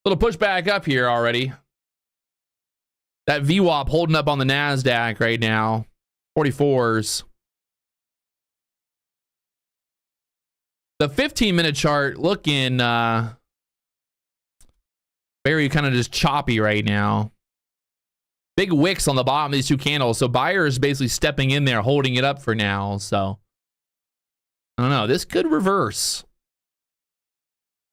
Little pushback up here already. That VWAP holding up on the NASDAQ right now. 44s. The 15-minute chart looking very kind of just choppy right now. Big wicks on the bottom of these two candles. So buyers basically stepping in there, holding it up for now. So I don't know. This could reverse.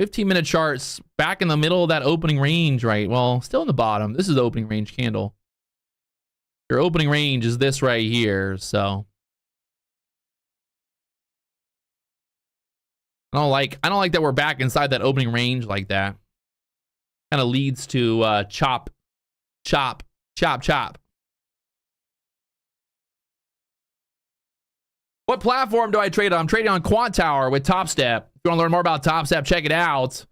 15-minute charts back in the middle of that opening range, right? Well, still in the bottom. This is the opening range candle. Your opening range is this right here. So I don't like that we're back inside that opening range like that. Kind of leads to chop, chop, chop, chop. What platform do I trade on? I'm trading on Quant Tower with Topstep. If you want to learn more about Topstep, check it out.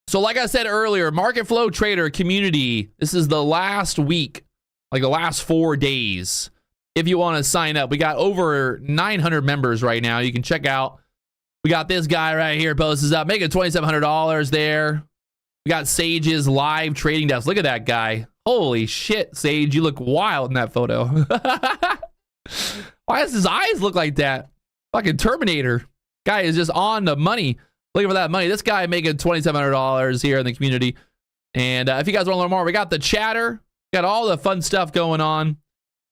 So like I said earlier, Market Flow Trader community, this is the last week, like the last 4 days. If you want to sign up, we got over 900 members right now. You can check out. We got this guy right here, posts up, making $2,700 there. We got Sage's live trading desk. Look at that guy. Holy shit, Sage, you look wild in that photo. Why does his eyes look like that? Fucking Terminator. Guy is just on the money. Looking for that money. This guy making $2,700 here in the community. And if you guys want to learn more, we got the chatter. Got all the fun stuff going on.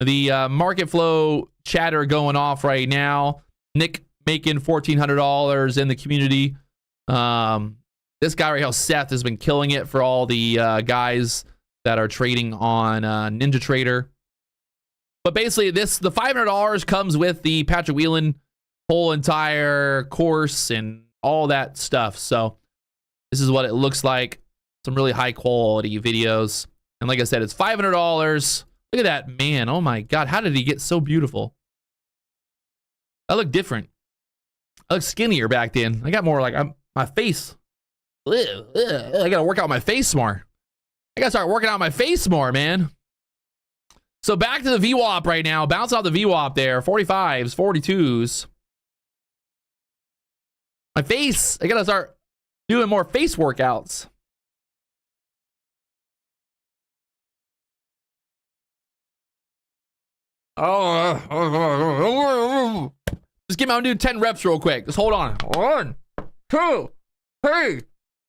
The market flow chatter going off right now. Nick making $1,400 in the community. This guy right here, Seth, has been killing it for all the guys that are trading on Ninja Trader. But basically, the $500 comes with the Patrick Wieland whole entire course and all that stuff. So this is what it looks like. Some really high quality videos. And like I said, it's $500. Look at that man. Oh my God. How did he get so beautiful? I look different. I look skinnier back then. I got more like my face. I got to work out my face more. I got to start working out my face more, man. So back to the VWAP right now. Bounce off the VWAP there. 45s, 42s. My face. I got to start doing more face workouts. Just get me out and do 10 reps real quick. Just hold on. 1, 2, 3,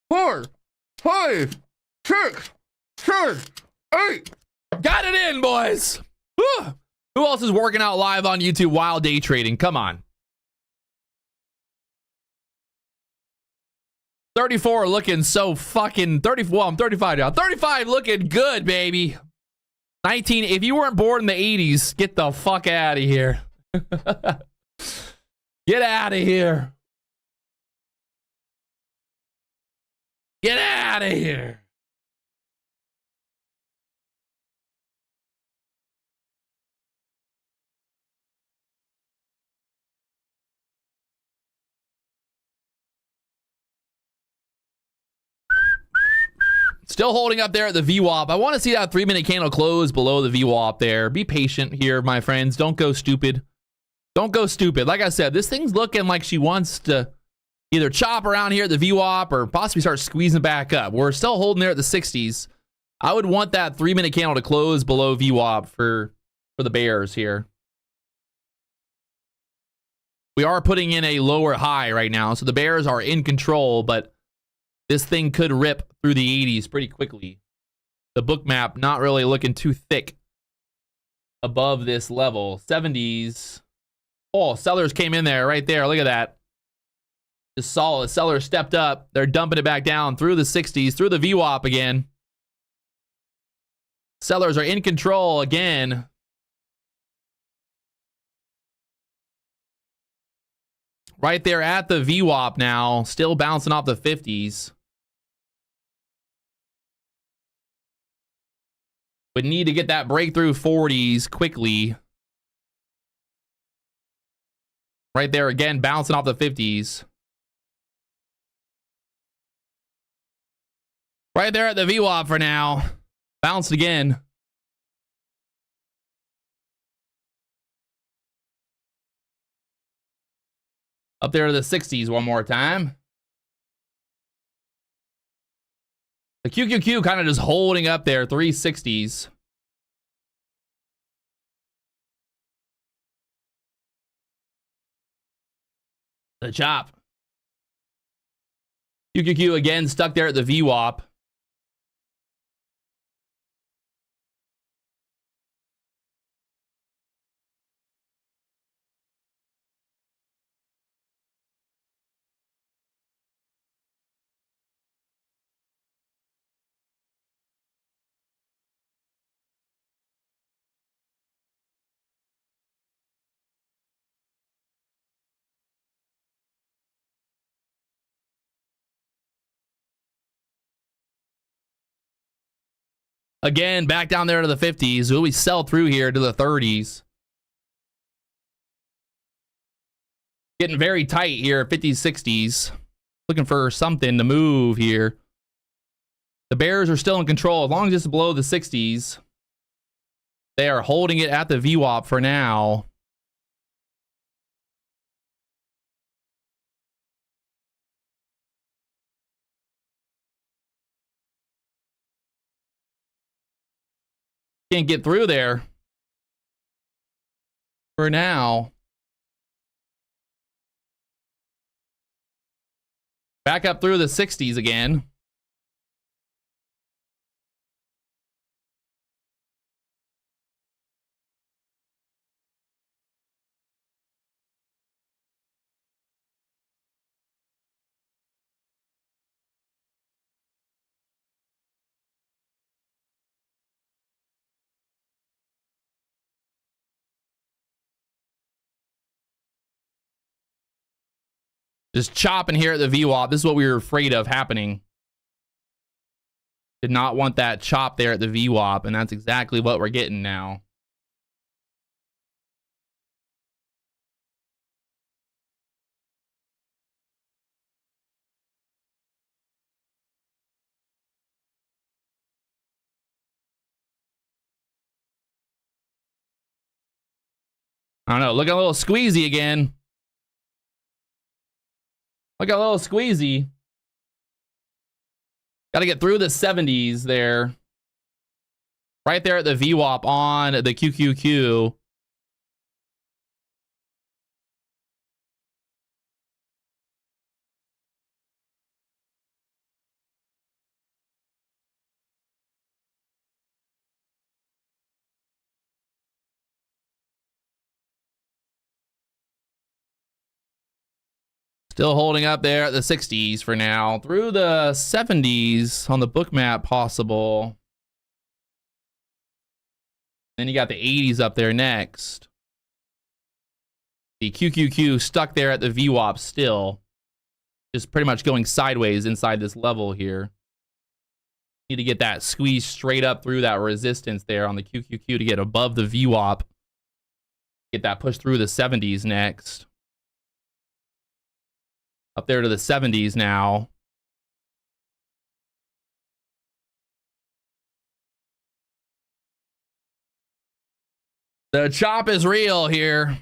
4, 5, 6, 7, 8. Got it in, boys. Whew. Who else is working out live on YouTube while day trading? Come on. 34 looking so fucking 34. Well, I'm 35 now. 35 looking good, baby. 19. If you weren't born in the 80s, get the fuck out of here. Get out of here. Get out of here. Still holding up there at the VWAP. I want to see that 3-minute candle close below the VWAP there. Be patient here, my friends. Don't go stupid. Don't go stupid. Like I said, this thing's looking like she wants to either chop around here at the VWAP or possibly start squeezing back up. We're still holding there at the 60s. I would want that 3-minute candle to close below VWAP for the bears here. We are putting in a lower high right now, so the bears are in control, but this thing could rip through the 80s pretty quickly. The book map not really looking too thick above this level. 70s. Oh, sellers came in there right there. Look at that. Just solid. Sellers stepped up. They're dumping it back down through the 60s, through the VWAP again. Sellers are in control again. Right there at the VWAP now. Still bouncing off the 50s. Would need to get that breakthrough 40s quickly. Right there again, bouncing off the 50s. Right there at the VWAP for now. Bounced again. Up there to the 60s one more time. The QQQ kind of just holding up there, 360s. The chop. QQQ again stuck there at the VWAP. Again, back down there to the 50s. Will we sell through here to the 30s? Getting very tight here, 50s, 60s. Looking for something to move here. The bears are still in control as long as it's below the 60s. They are holding it at the VWAP for now. Can't get through there for now. Back up through the 60s again. Just chopping here at the VWAP. This is what we were afraid of happening. Did not want that chop there at the VWAP, and that's exactly what we're getting now. I don't know. Looking a little squeezy again. Look a little squeezy. Got to get through the 70s there. Right there at the VWAP on the QQQ. Still holding up there at the 60s for now. Through the 70s on the book map possible. Then you got the 80s up there next. The QQQ stuck there at the VWAP still. Just pretty much going sideways inside this level here. Need to get that squeeze straight up through that resistance there on the QQQ to get above the VWAP. Get that push through the 70s next. Up there to the 70s now. The chop is real here.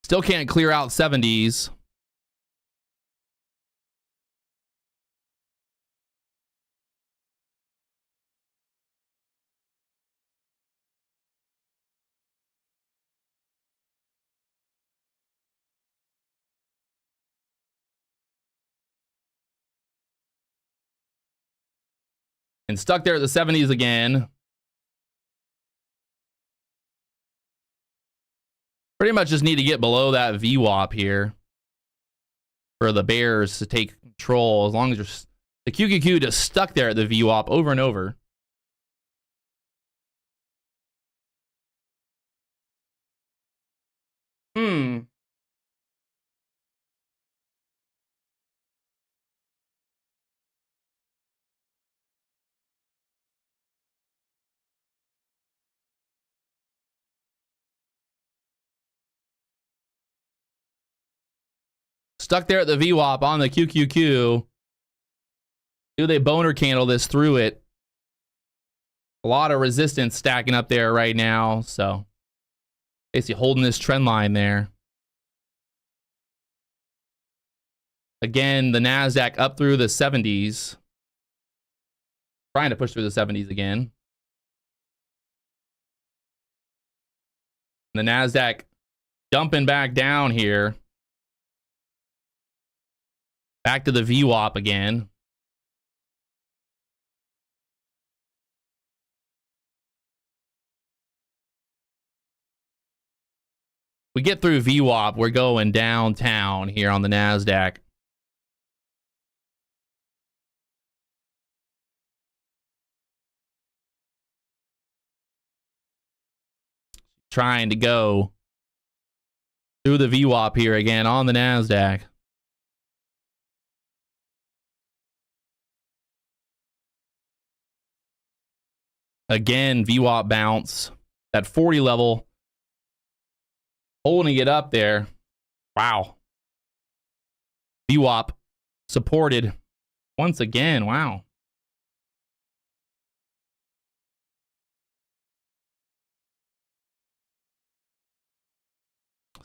Still can't clear out 70s. And stuck there at the 70s again. Pretty much just need to get below that VWAP here for the bears to take control. As long as the QQQ just stuck there at the VWAP over and over. Stuck there at the VWAP on the QQQ. Do they boner candle this through it? A lot of resistance stacking up there right now. So basically holding this trend line there. Again, the NASDAQ up through the 70s. Trying to push through the 70s again. The NASDAQ dumping back down here. Back to the VWAP again. We get through VWAP, we're going downtown here on the NASDAQ. Trying to go through the VWAP here again on the NASDAQ. Again, VWAP bounce. That 40 level. Holding it up there. Wow. VWAP supported once again. Wow.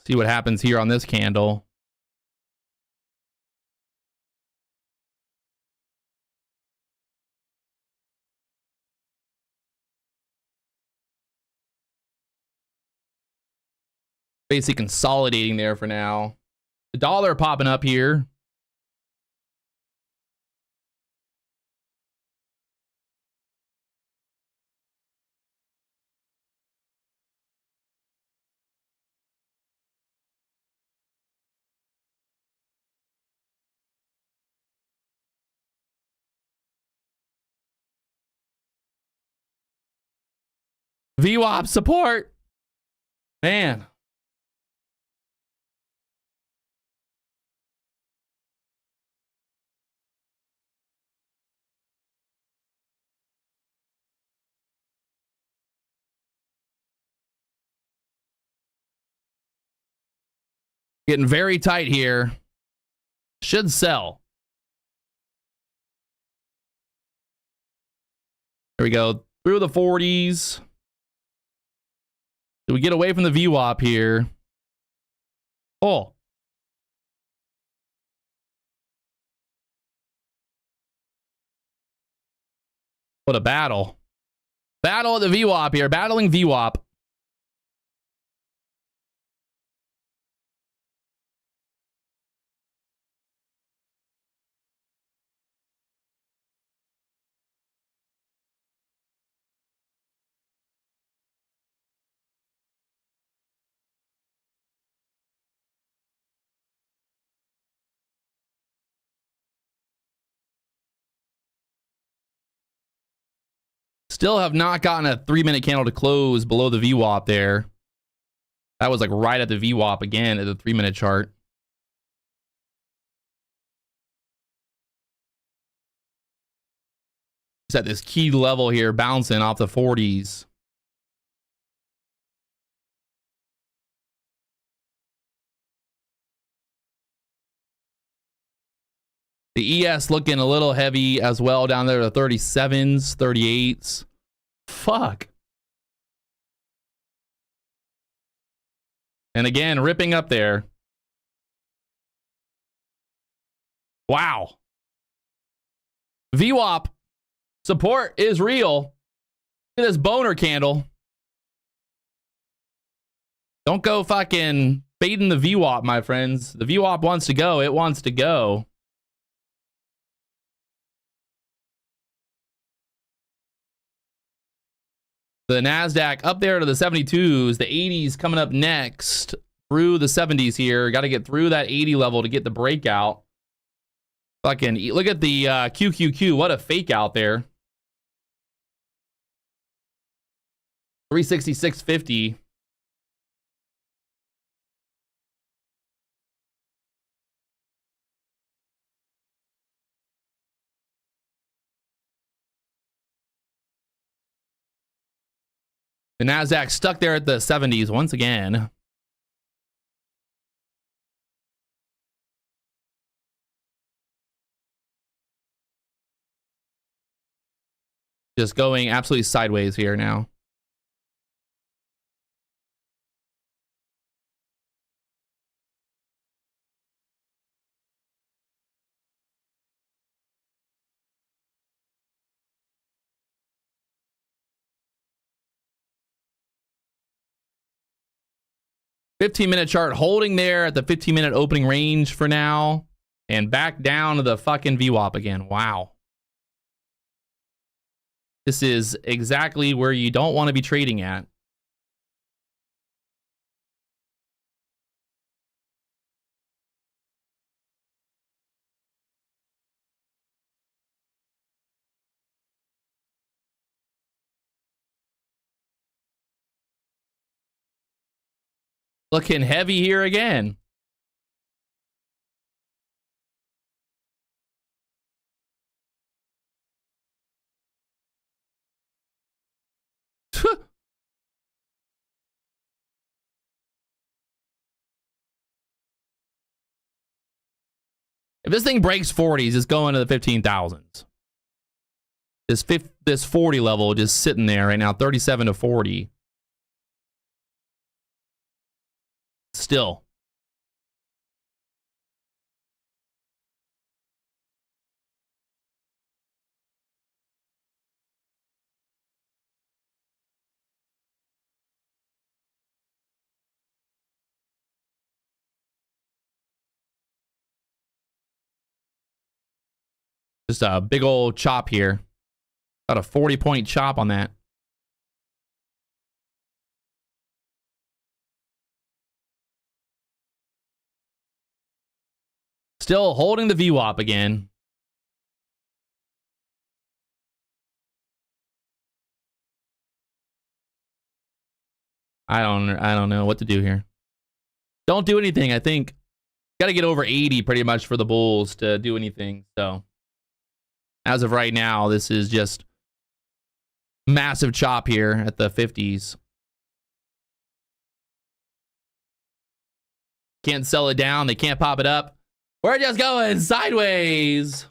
See what happens here on this candle. Basically consolidating there for now. The dollar popping up here. VWAP support. Man. Getting very tight here. Should sell. There we go. Through the 40s. Do we get away from the VWAP here? Oh. What a battle. Battle of the VWAP here. Battling VWAP. Still have not gotten a 3-minute candle to close below the VWAP there. That was like right at the VWAP again at the 3-minute chart. It's at this key level here, bouncing off the 40s. The ES looking a little heavy as well down there, the 37s, 38s. Fuck. And again, ripping up there. Wow. VWAP support is real. Look at this boner candle. Don't go fucking fading the VWAP, my friends. The VWAP wants to go. It wants to go. The NASDAQ up there to the 72s, the 80s coming up next through the 70s here. Got to get through that 80 level to get the breakout. Fucking look at the QQQ. What a fake out there. 366.50. The NASDAQ stuck there at the 70s once again. Just going absolutely sideways here now. 15-minute chart holding there at the 15-minute opening range for now. And back down to the fucking VWAP again. Wow. This is exactly where you don't want to be trading at. Looking heavy here again. If this thing breaks 40s, it's going to the 15,000s. This 40 level just sitting there right now, 37 to 40. Still. Just a big old chop here. About a 40-point chop on that. Still holding the VWAP again. I don't know what to do here. Don't do anything. I think got to get over 80 pretty much for the bulls to do anything. So as of right now, this is just massive chop here at the 50s. Can't sell it down. They can't pop it up. We're just going sideways.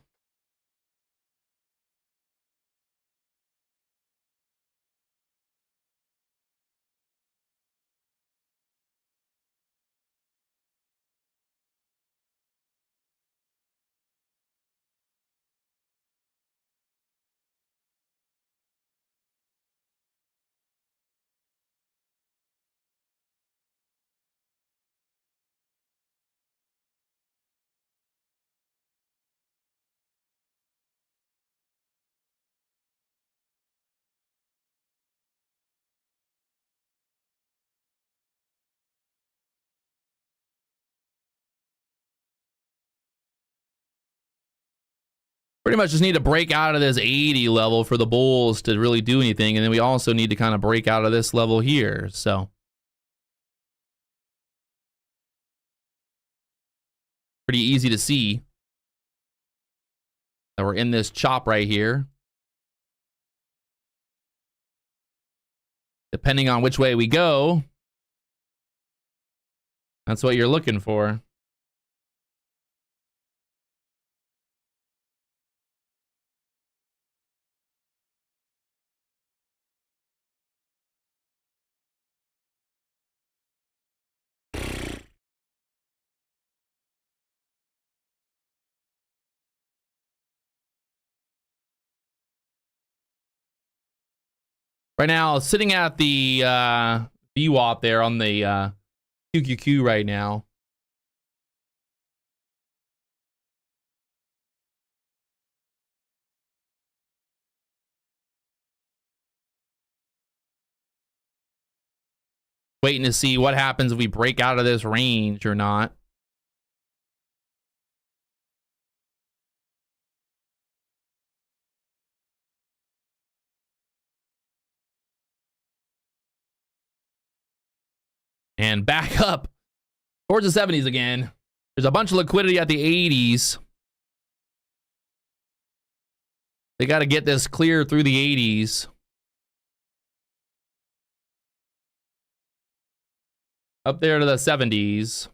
Pretty much just need to break out of this 80 level for the bulls to really do anything. And then we also need to kind of break out of this level here. So pretty easy to see that we're in this chop right here. Depending on which way we go, that's what you're looking for. Right now, sitting at the VWAP there on the QQQ right now. Waiting to see what happens if we break out of this range or not. And back up towards the 70s again. There's a bunch of liquidity at the 80s. They got to get this clear through the 80s. Up there to the 70s.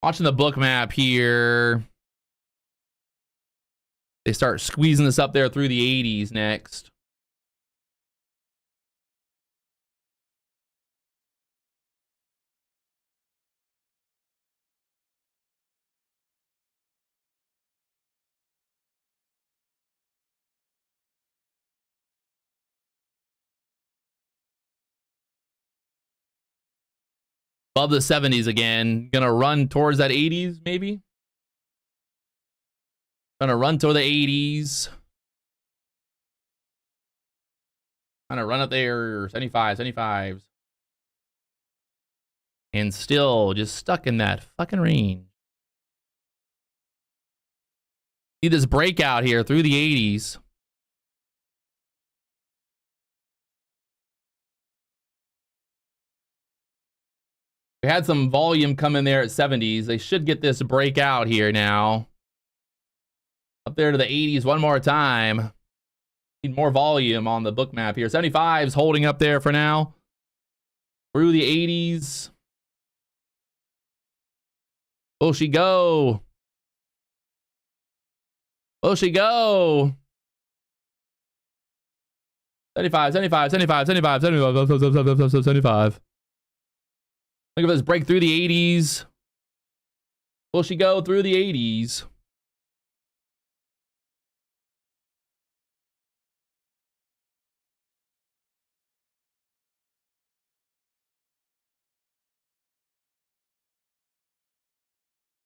Watching the book map here. They start squeezing this up there through the 80s next. Above the 70s again. Gonna run towards that 80s, maybe? Gonna run toward the 80s. Gonna run up there. 75, 75s. And still just stuck in that fucking range. See this breakout here through the 80s. We had some volume come in there at 70s. They should get this breakout here now. Up there to the 80s one more time. Need more volume on the book map here. 75's holding up there for now. Through the 80s. Will she go? Will she go? 75, 75, 75, 75, 75, 75. Look at this break through the 80s. Will she go through the 80s?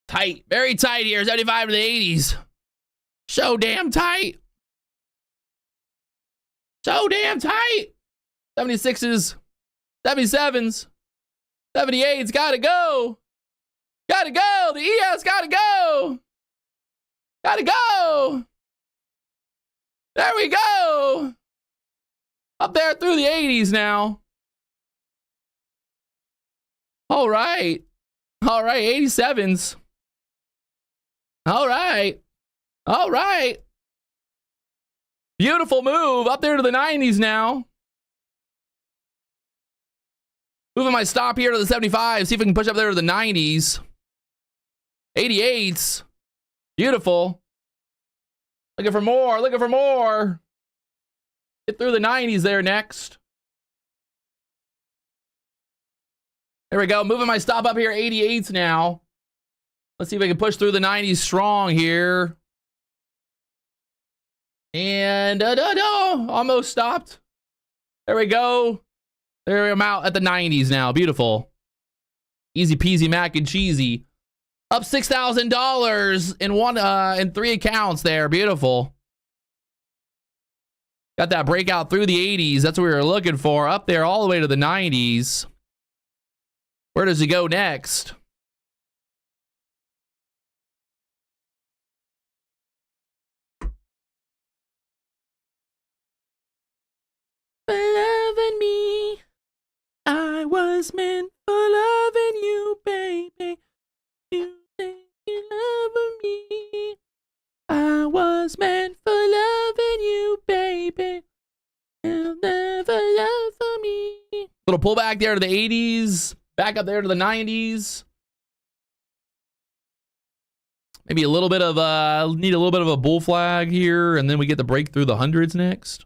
Tight, very tight here. 75 to the 80s. So damn tight. So damn tight. 76s, 77s, 78's gotta go. Gotta go. The ES gotta go. Gotta go. There we go. Up there through the 80s now. All right. All right, 87s. All right. All right. Beautiful move. Up there to the 90s now. Moving my stop here to the 75. See if we can push up there to the 90s. 88s. Beautiful. Looking for more. Looking for more. Get through the 90s there next. There we go. Moving my stop up here. 88s now. Let's see if we can push through the 90s strong here. And almost stopped. There we go. There I'm out at the 90s now. Beautiful. Easy peasy mac and cheesy. Up $6,000 in 3 accounts there. Beautiful. Got that breakout through the 80s. That's what we were looking for. Up there all the way to the 90s. Where does he go next? Loving me, I was meant for loving you, baby. You think you love me, I was meant for loving you, baby. You'll never love for me. Little pullback there to the 80s, back up there to the 90s. Maybe a little bit of need a little bit of a bull flag here, and then we get the break through the hundreds next.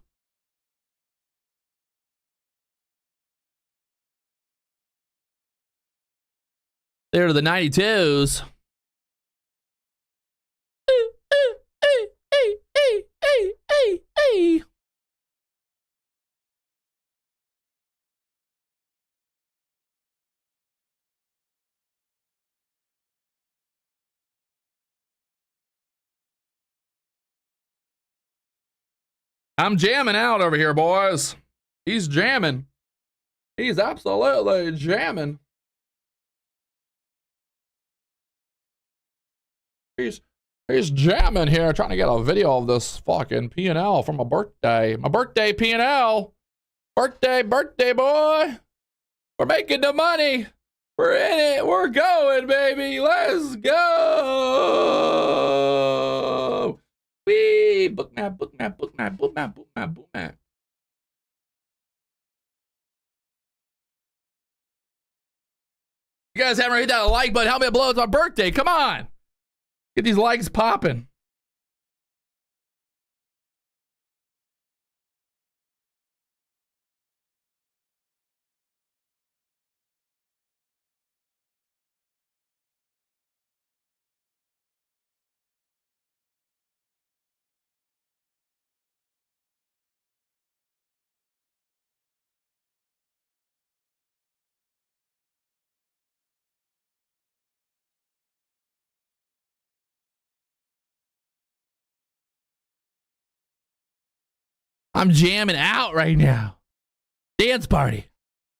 There to the 92s. I'm jamming out over here, boys. He's jamming. He's absolutely jamming. He's jamming here, trying to get a video of this fucking P&L from my birthday. My birthday P&L. Birthday boy. We're making the money. We're in it. We're going, baby. Let's go. Wee. Book map. You guys haven't hit that like button. Help me blow. It's my birthday. Come on. Get these likes popping. I'm jamming out right now. Dance party.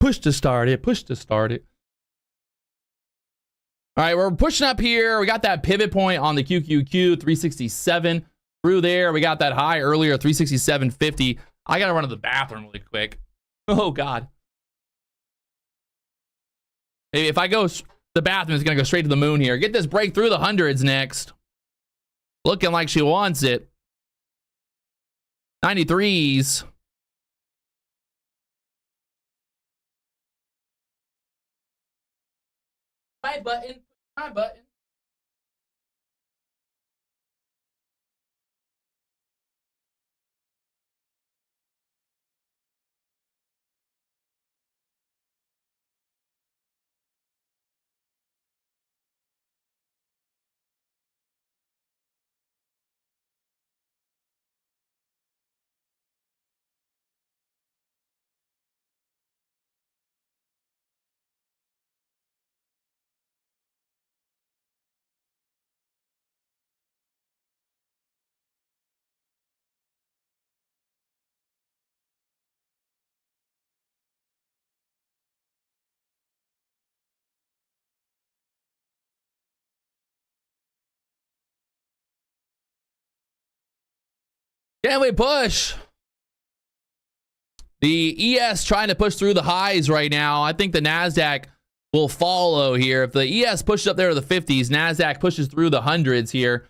Push to start it. Push to start it. All right, we're pushing up here. We got that pivot point on the QQQ, 367. Through there, we got that high earlier, 367.50. I got to run to the bathroom really quick. Oh, God. If I go, the bathroom is going to go straight to the moon here. Get this break through the hundreds next. Looking like she wants it. 93s. My button. My button. Can we push? The ES trying to push through the highs right now. I think the NASDAQ will follow here. If the ES pushes up there to the 50s, NASDAQ pushes through the hundreds here.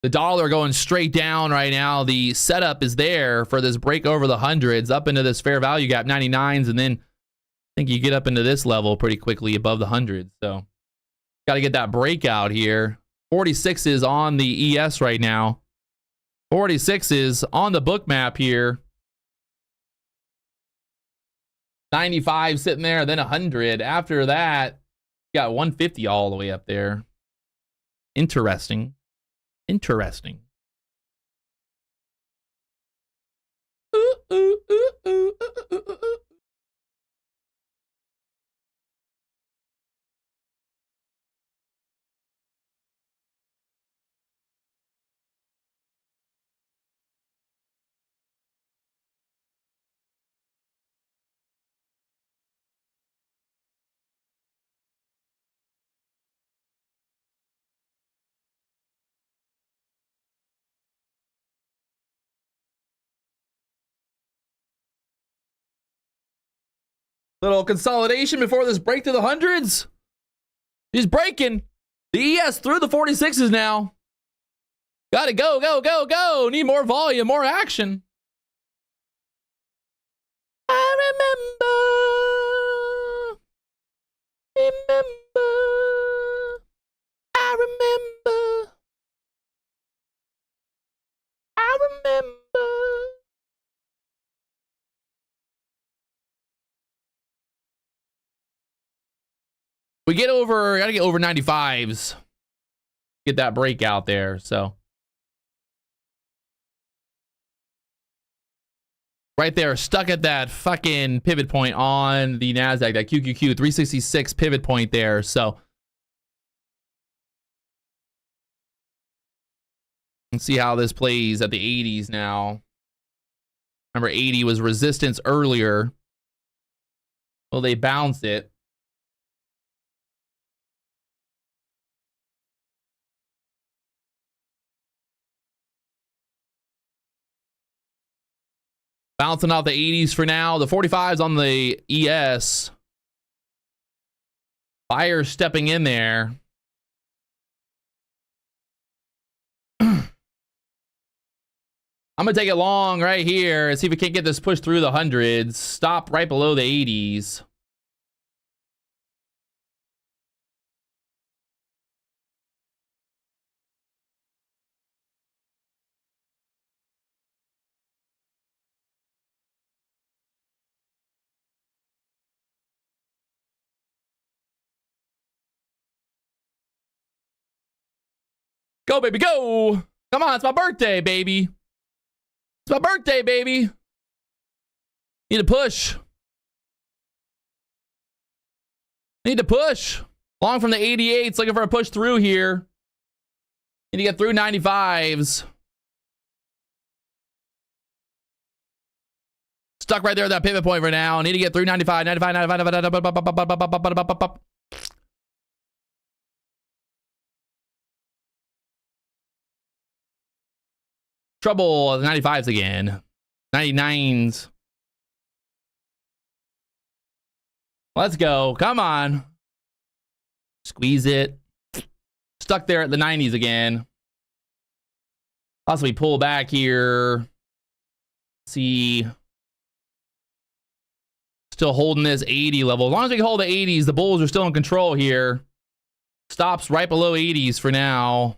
The dollar going straight down right now. The setup is there for this break over the hundreds up into this fair value gap, 99s, and then I think you get up into this level pretty quickly above the hundreds. So got to get that breakout here. 46 is on the ES right now. 46 is on the book map here. 95 sitting there, then 100. After that, you got 150 all the way up there. Interesting. Interesting. Ooh, ooh, ooh, ooh, ooh, ooh, ooh, ooh. Little consolidation before this break to the hundreds. He's breaking. The ES through the 46s now. Got to go, go, go, go. Need more volume, more action. I remember. I remember. I remember. We get over, gotta get over 95s. Get that breakout there, so. Right there, stuck at that fucking pivot point on the NASDAQ, that QQQ, 366 pivot point there, so. Let's see how this plays at the 80s now. Remember, 80 was resistance earlier. Well, they bounced it. Bouncing off the 80s for now. The 45s on the ES. Buyers stepping in there. I'm going to take it long right here and see if we can't get this pushed through the hundreds. Stop right below the 80s. Go, baby, go. Come on, it's my birthday, baby. It's my birthday, baby. Need to push. Need to push. Long from the 88s, looking for a push through here. Need to get through 95s. Stuck right there at that pivot point for now. Need to get through 95, 95, 95, 95. Trouble, the 95s again. 99s. Let's go. Come on. Squeeze it. Stuck there at the 90s again. Possibly pull back here. See. Still holding this 80 level. As long as we can hold the 80s, the bulls are still in control here. Stops right below 80s for now.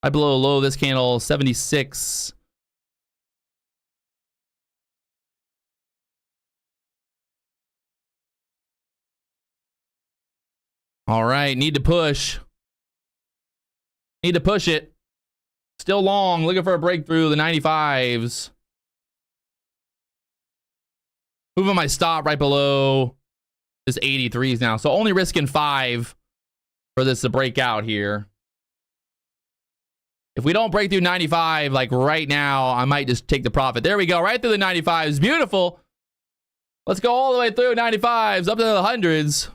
Right below the low of this candle, 76. All right, need to push. Need to push it. Still long, looking for a breakthrough, the 95s. Moving my stop right below this 83s now. So only risking 5 for this to break out here. If we don't break through 95, like right now, I might just take the profit. There we go, right through the 95s. Beautiful. Let's go all the way through 95s, up to the 100s.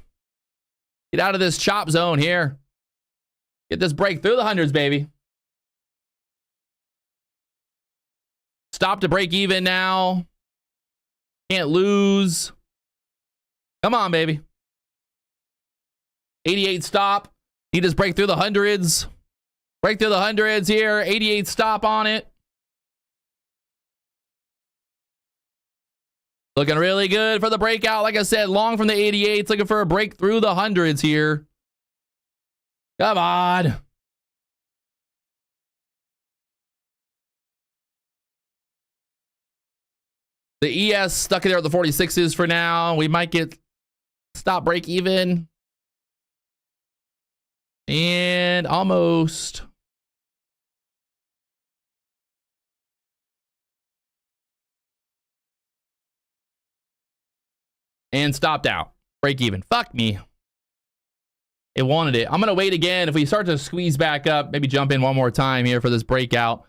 Get out of this chop zone here. Get this break through the 100s, baby. Stop to break even now. Can't lose. Come on, baby. 88 stop. Need this break through the 100s. Break through the 100s here. 88 stop on it. Looking really good for the breakout. Like I said, long from the 88s. Looking for a break through the 100s here. Come on. The ES stuck in there at the 46s for now. We might get stop break even. And almost. And stopped out. Break even. Fuck me. It wanted it. I'm going to wait again. If we start to squeeze back up, maybe jump in one more time here for this breakout.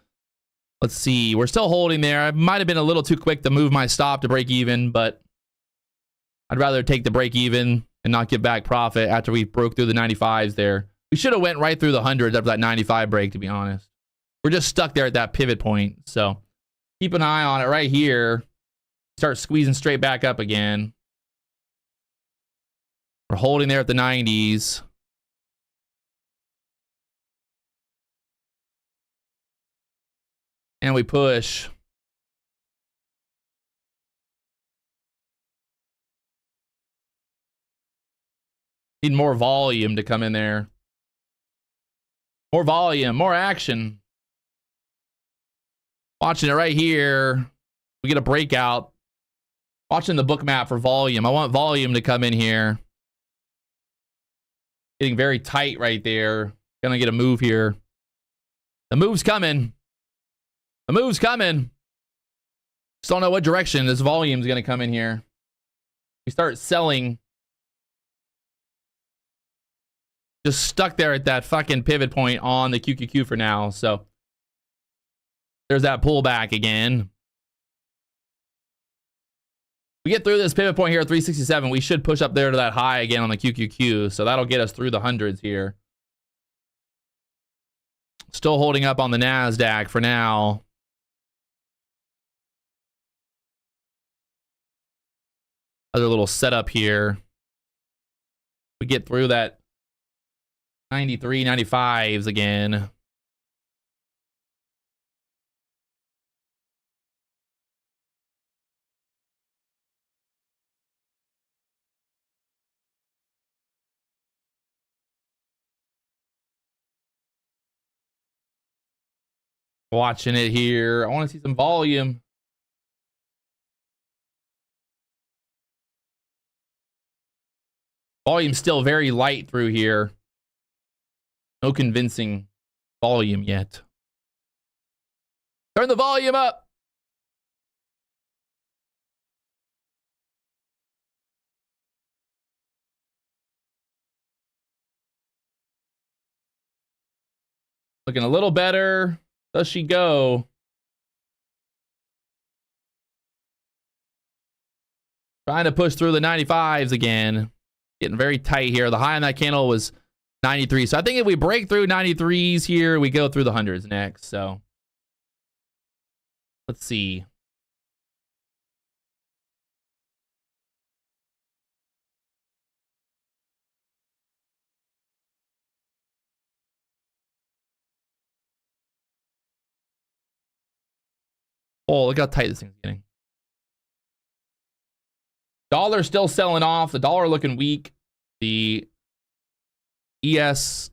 Let's see. We're still holding there. I might have been a little too quick to move my stop to break even, but I'd rather take the break even and not give back profit after we broke through the 95s there. We should have went right through the 100s after that 95 break, to be honest. We're just stuck there at that pivot point. So keep an eye on it right here. Start squeezing straight back up again. We're holding there at the 90s. And we push. Need more volume to come in there. More volume, more action. Watching it right here. We get a breakout. Watching the book map for volume. I want volume to come in here. Getting very tight right there. Gonna get a move here. The move's coming. The move's coming. Just don't know what direction this volume's gonna come in here. We start selling. Just stuck there at that fucking pivot point on the QQQ for now. So there's that pullback again. We get through this pivot point here at 367. We should push up there to that high again on the QQQ. So that'll get us through the 100s here. Still holding up on the NASDAQ for now. Other little setup here. We get through that 93, 95s again. Watching it here. I want to see some volume. Volume's still very light through here. No convincing volume yet. Turn the volume up. Looking a little better. Does she go? Trying to push through the 95s again. Getting very tight here. The high on that candle was 93. So I think if we break through 93s here, we go through the hundreds next. So let's see. Oh, look how tight this thing's getting. Dollar still selling off. The dollar looking weak. The ES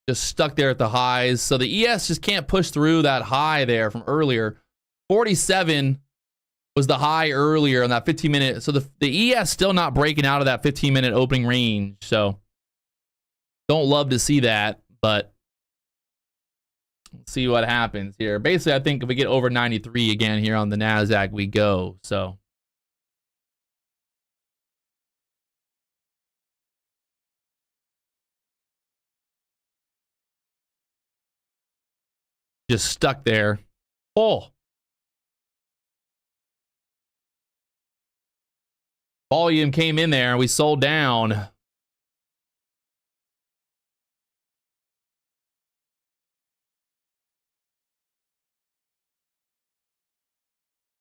just stuck there at the highs. So the ES just can't push through that high there from earlier. 47 was the high earlier on that 15-minute. So the ES still not breaking out of that 15-minute opening range. So don't love to see that, but let's see what happens here. Basically, I think if we get over 93 again here on the NASDAQ, we go. So just stuck there. Oh. Volume came in there and we sold down. That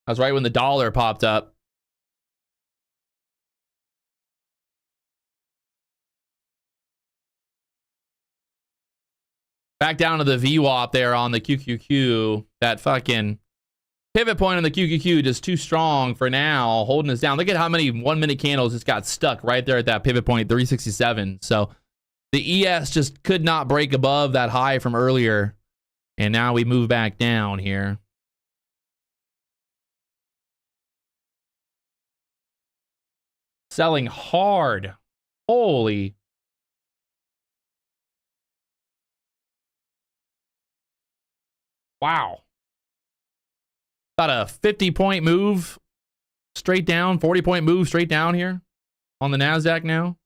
was right when the dollar popped up. Back down to the VWAP there on the QQQ. That fucking pivot point on the QQQ just too strong for now, holding us down. Look at how many 1-minute candles just got stuck right there at that pivot point, 367. So the ES just could not break above that high from earlier. And now we move back down here. Selling hard. Holy. Wow. About a 50-point move straight down, 40-point move straight down here on the NASDAQ now.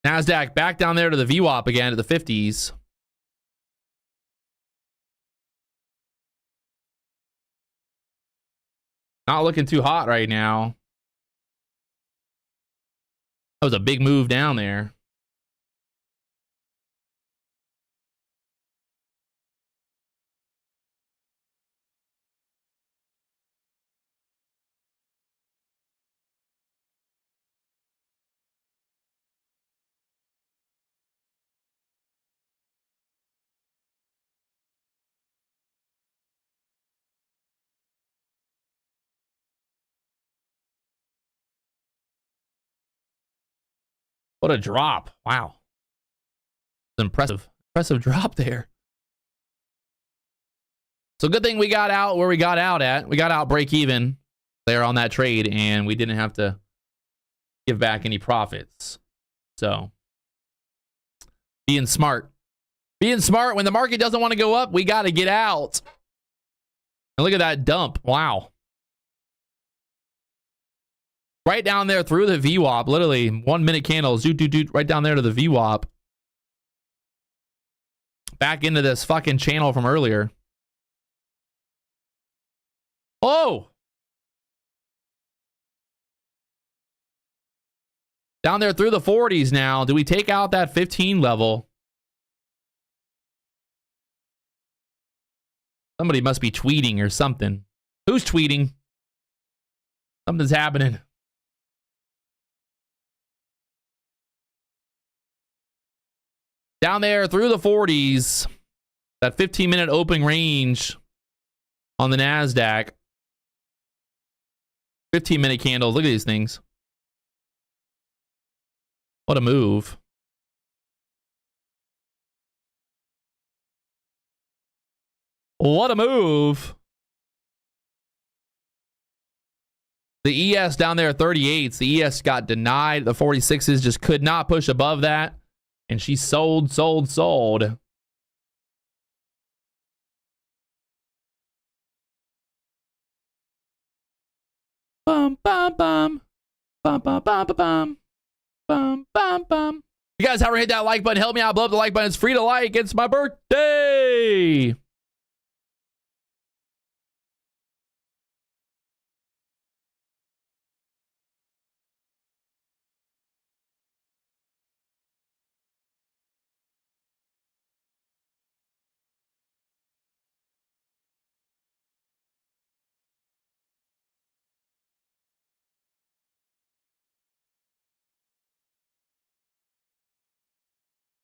NASDAQ back down there to the VWAP again at the 50s. Not looking too hot right now. That was a big move down there. What a drop. Wow. It's impressive. Impressive drop there. So good thing we got out where we got out at. We got out break even there on that trade, and we didn't have to give back any profits. So being smart. Being smart. When the market doesn't want to go up, we got to get out. And look at that dump. Wow. Right down there through the VWAP, literally 1-minute candles, right down there to the VWAP. Back into this fucking channel from earlier. Oh! Down there through the 40s now. Do we take out that 15 level? Somebody must be tweeting or something. Who's tweeting? Something's happening. Down there through the 40s, that 15-minute opening range on the NASDAQ. 15-minute candles. Look at these things. What a move. What a move. The ES down there at 38s. The ES got denied. The 46s just could not push above that. And she sold. Bum, bum, bum. Bum, bum, bum, bum, bum. Bum, bum, bum. You guys haven't hit that like button, help me out. Blow up the like button. It's free to like. It's my birthday.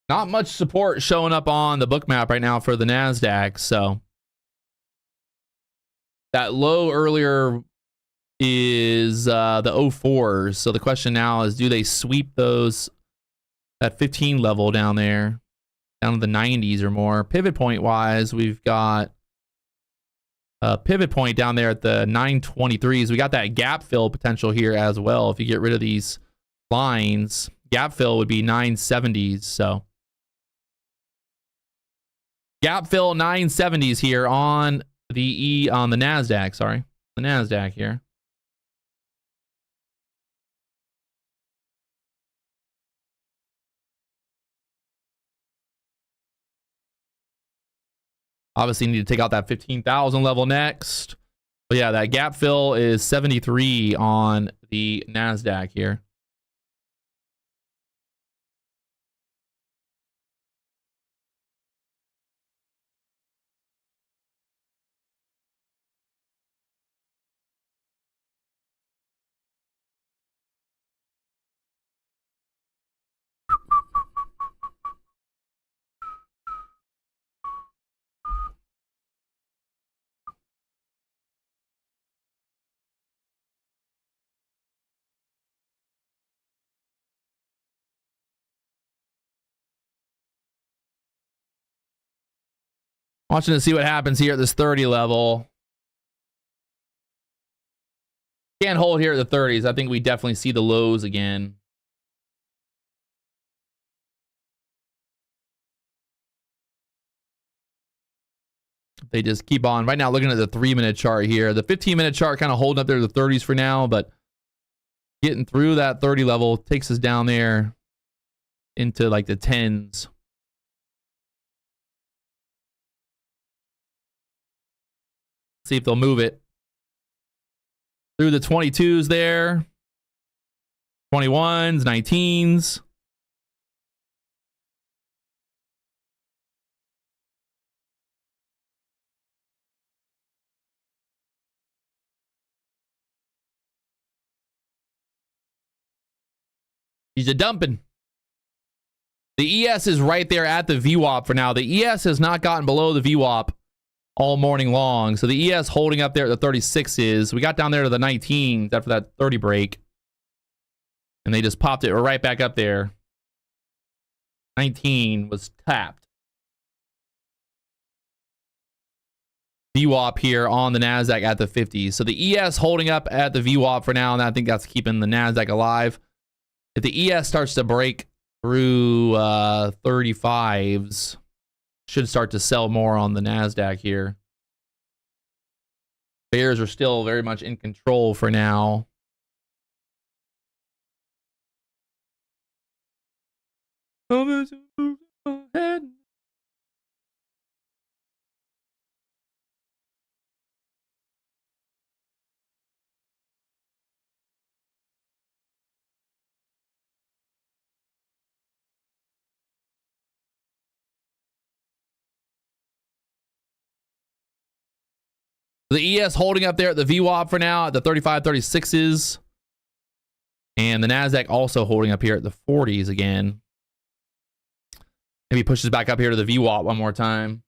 Not much support showing up on the book map right now for the NASDAQ. So that low earlier is the 04s. So the question now is, do they sweep those, that 15 level down there, down to the 90s or more? Pivot point wise, we've got a pivot point down there at the 923s. We got that gap fill potential here as well. If you get rid of these lines, gap fill would be 970s. So gap fill 970s here on the NASDAQ, sorry. The NASDAQ here. Obviously need to take out that 15,000 level next. But yeah, that gap fill is 73 on the NASDAQ here. Watching to see what happens here at this 30 level. Can't hold here at the 30s. I think we definitely see the lows again. They just keep on. Right now, looking at the 3-minute chart here. The 15-minute chart kind of holding up there to the 30s for now, but getting through that 30 level takes us down there into like the 10s. See if they'll move it through the 22s there, 21s, 19s. He's a dumping. The ES is right there at the VWAP for now. The ES has not gotten below the VWAP all morning long. So the ES holding up there at the 36s. We got down there to the 19s after that 30 break. And they just popped it right back up there. 19 was tapped. VWAP here on the NASDAQ at the 50s. So the ES holding up at the VWAP for now. And I think that's keeping the NASDAQ alive. If the ES starts to break through 35s, should start to sell more on the NASDAQ here. Bears are still very much in control for now. The ES holding up there at the VWAP for now at the 35, 36s. And the NASDAQ also holding up here at the 40s again. Maybe pushes back up here to the VWAP one more time.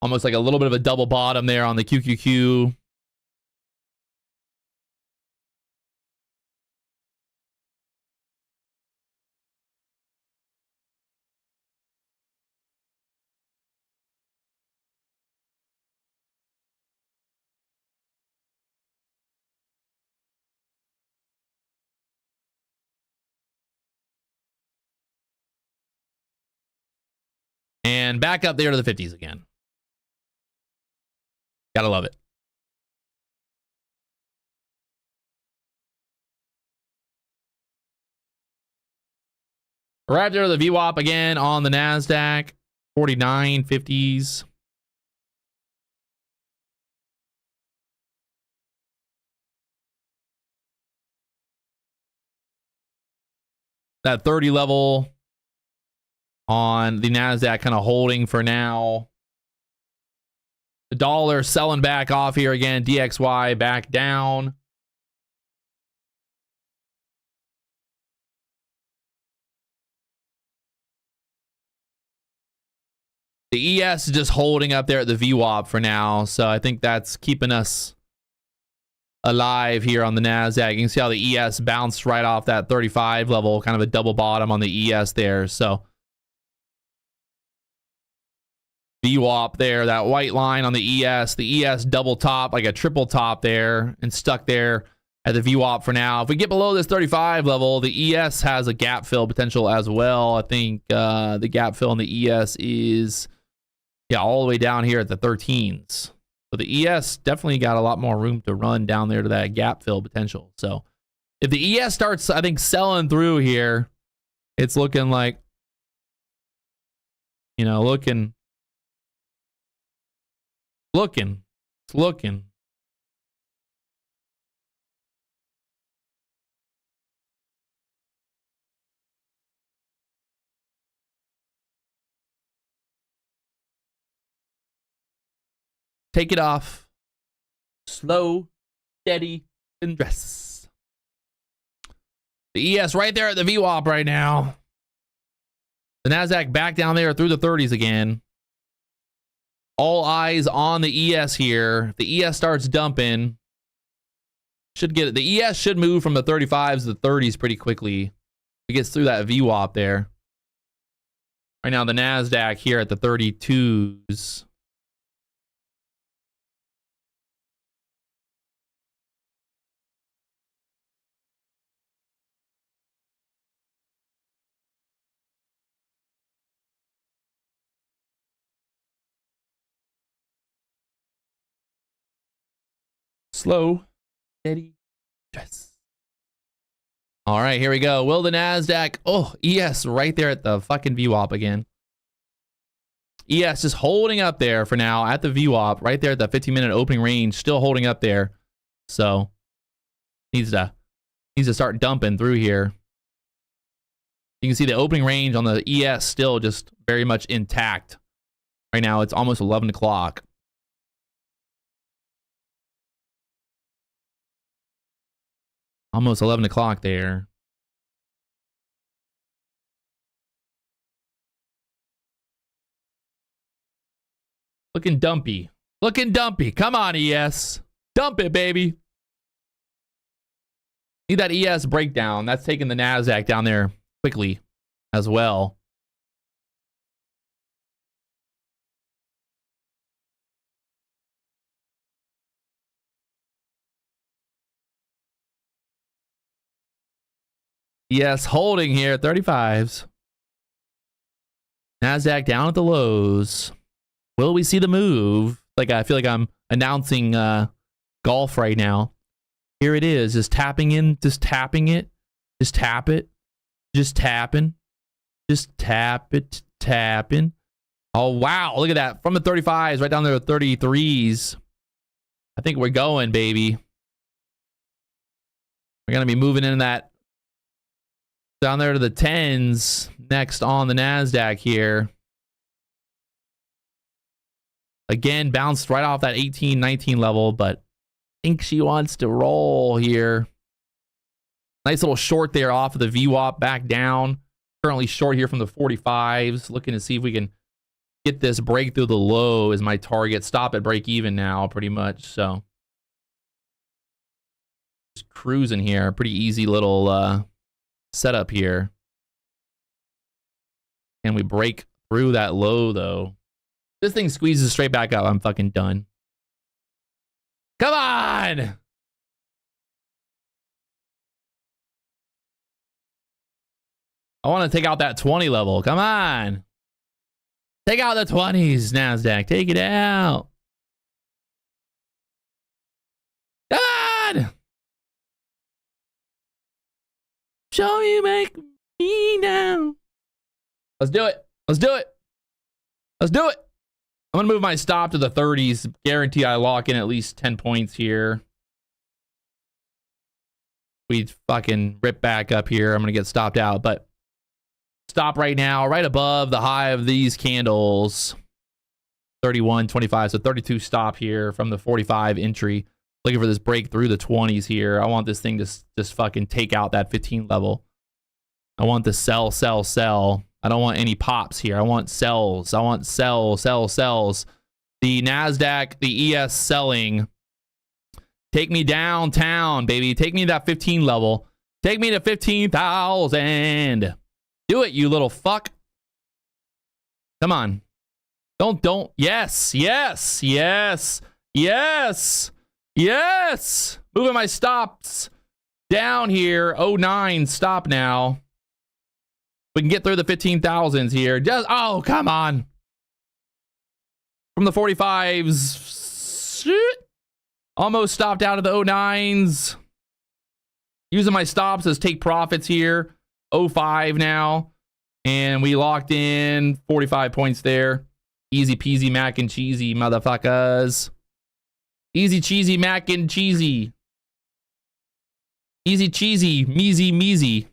Almost like a little bit of a double bottom there on the QQQ. again. Back up there to the 50s again. Gotta love it. Right there to the VWAP again on the NASDAQ. 49, 50s. That 30 level on the NASDAQ kind of holding for now. The dollar selling back off here again. DXY back down. The ES is just holding up there at the VWAP for now. So I think that's keeping us alive here on the NASDAQ. You can see how the ES bounced right off that 35 level. Kind of a double bottom on the ES there. So VWAP there, that white line on the ES. The ES double top, like a triple top there, and stuck there at the VWAP for now. If we get below this 35 level, the ES has a gap fill potential as well. I think the gap fill in the ES is, yeah, all the way down here at the 13s. So the ES definitely got a lot more room to run down there to that gap fill potential. So if the ES starts, I think, selling through here, it's looking like, you know, looking. Take it off. Slow, steady, and dress. The ES right there at the VWAP right now. The NASDAQ back down there through the 30s again. All eyes on the ES here. If the ES starts dumping, should get it. The ES should move from the 35s to the 30s pretty quickly. It gets through that VWAP there. Right now, the NASDAQ here at the 32s. Slow, steady, dress. All right, here we go. Will the NASDAQ... Oh, ES right there at the fucking VWAP again. ES just holding up there for now at the VWAP. Right there at the 15-minute opening range. Still holding up there. So, needs to start dumping through here. You can see the opening range on the ES still just very much intact. Right now, it's almost 11 o'clock. Almost 11 o'clock there. Looking dumpy. Looking dumpy. Come on, ES. Dump it, baby. Need that ES breakdown. That's taking the NASDAQ down there quickly as well. Yes, holding here, 35s. NASDAQ down at the lows. Will we see the move? Like, I feel like I'm announcing golf right now. Here it is, just tapping in, just tapping it. Just tap it. Just tapping. Just tap it, tapping. Oh, wow, look at that. From the 35s right down there to 33s. I think we're going, baby. We're going to be moving in that down there to the 10s next on the NASDAQ here. Again, bounced right off that 18, 19 level, but I think she wants to roll here. Nice little short there off of the VWAP back down. Currently short here from the 45s. Looking to see if we can get this break through the low is my target. Stop at break even now, pretty much. So just cruising here. Pretty easy little setup here. Can we break through that low though? This thing squeezes straight back up. I'm fucking done. Come on! I want to take out that 20 level. Come on. Take out the 20s, NASDAQ. Take it out. Come on. Show you make me now. Let's do it. Let's do it. Let's do it. I'm going to move my stop to the 30s. Guarantee I lock in at least 10 points here. We fucking rip back up here. I'm going to get stopped out, but stop right now, right above the high of these candles. 31.25, so 32 stop here from the 45 entry. Looking for this break through the 20s here. I want this thing to just fucking take out that 15 level. I want the sell, sell, sell. I don't want any pops here. I want sells. I want sell, sell, sells. The NASDAQ, the ES selling. Take me downtown, baby. Take me to that 15 level. Take me to 15,000. Do it, you little fuck. Come on. Don't. Yes, yes, yes, yes, yes. Moving my stops down here. 09 stop now. We can get through the 15,000s here. Just, oh, come on. From the 45s. Almost stopped out of the 09s. Using my stops as take profits here. 05 now. And we locked in 45 points there. Easy peasy mac and cheesy, motherfuckers. Easy cheesy mac and cheesy. Easy cheesy, measy measy.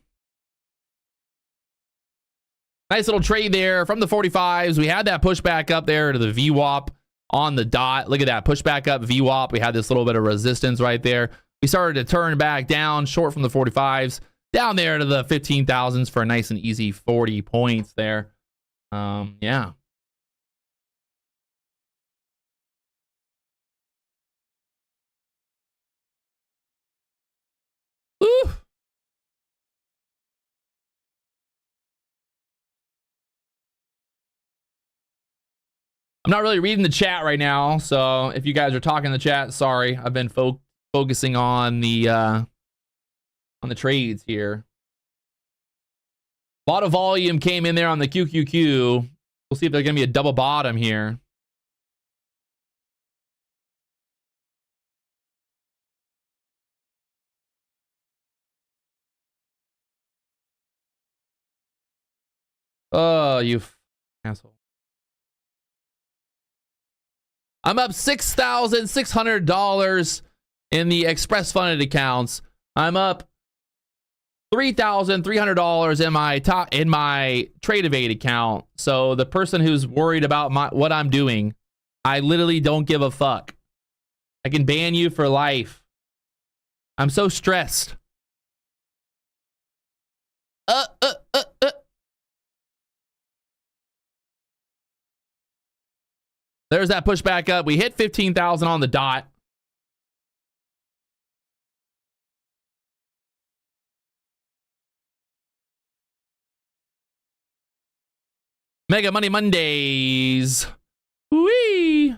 Nice little trade there from the 45s. We had that pushback up there to the VWAP on the dot. Look at that pushback up VWAP. We had this little bit of resistance right there. We started to turn back down short from the 45s down there to the 15,000s for a nice and easy 40 points there. Yeah. Woo. I'm not really reading the chat right now, so if you guys are talking in the chat, sorry. I've been focusing on the trades here. A lot of volume came in there on the QQQ. We'll see if there's going to be a double bottom here. Oh, you asshole. I'm up $6,600 in the express funded accounts. I'm up $3,300 in my Trade Evade account. So the person who's worried about what I'm doing, I literally don't give a fuck. I can ban you for life. I'm so stressed. There's that pushback up. We hit 15,000 on the dot. Mega Money Mondays. Whee!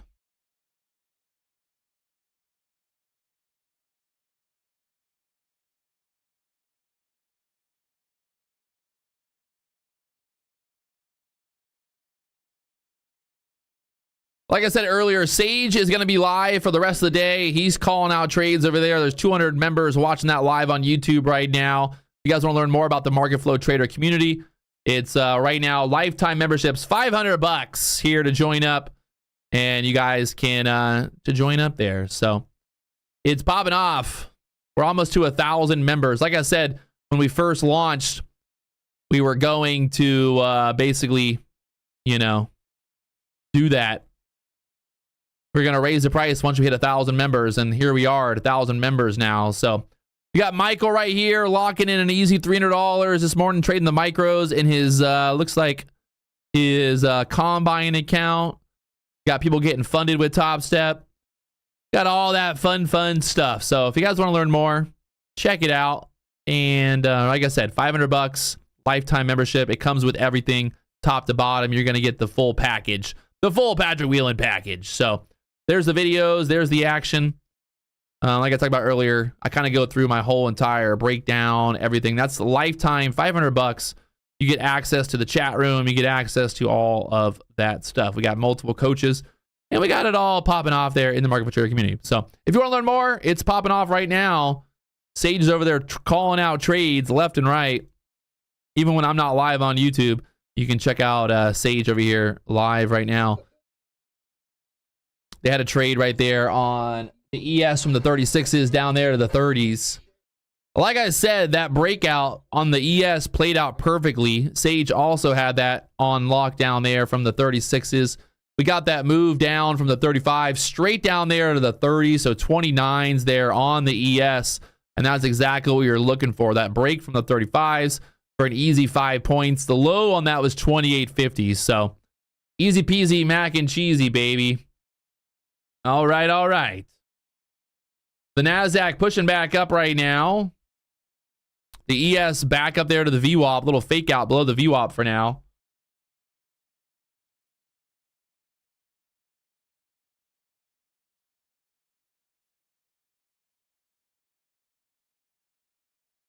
Like I said earlier, Sage is going to be live for the rest of the day. He's calling out trades over there. There's 200 members watching that live on YouTube right now. If you guys want to learn more about the Market Flow Trader community, it's right now lifetime memberships, $500 here to join up, and you guys can to join up there. So it's popping off. We're almost to 1,000 members. Like I said, when we first launched, we were going to basically, you know, do that. We're going to raise the price once we hit 1,000 members, and here we are at 1,000 members now. So you got Michael right here locking in an easy $300 this morning, trading the micros in his, looks like his Combine account. Got people getting funded with Topstep. Got all that fun stuff. So if you guys want to learn more, check it out. And like I said, $500 lifetime membership. It comes with everything, top to bottom. You're going to get the full package, the full Patrick Wieland package. So there's the videos, there's the action. Like I talked about earlier, I kind of go through my whole entire breakdown, everything. That's lifetime, $500 You get access to the chat room. You get access to all of that stuff. We got multiple coaches, and we got it all popping off there in the Market for Trader community. So if you want to learn more, it's popping off right now. Sage is over there calling out trades left and right. Even when I'm not live on YouTube, you can check out Sage over here live right now. They had a trade right there on the ES from the 36s down there to the 30s. Like I said, that breakout on the ES played out perfectly. Sage also had that on lockdown there from the 36s. We got that move down from the 35 straight down there to the 30s, so 29s there on the ES, and that's exactly what you're looking for. That break from the 35s for an easy 5 points. The low on that was 28.50, so easy peasy mac and cheesy, baby. All right, all right. The NASDAQ pushing back up right now. The ES back up there to the VWAP, little fake out below the VWAP for now.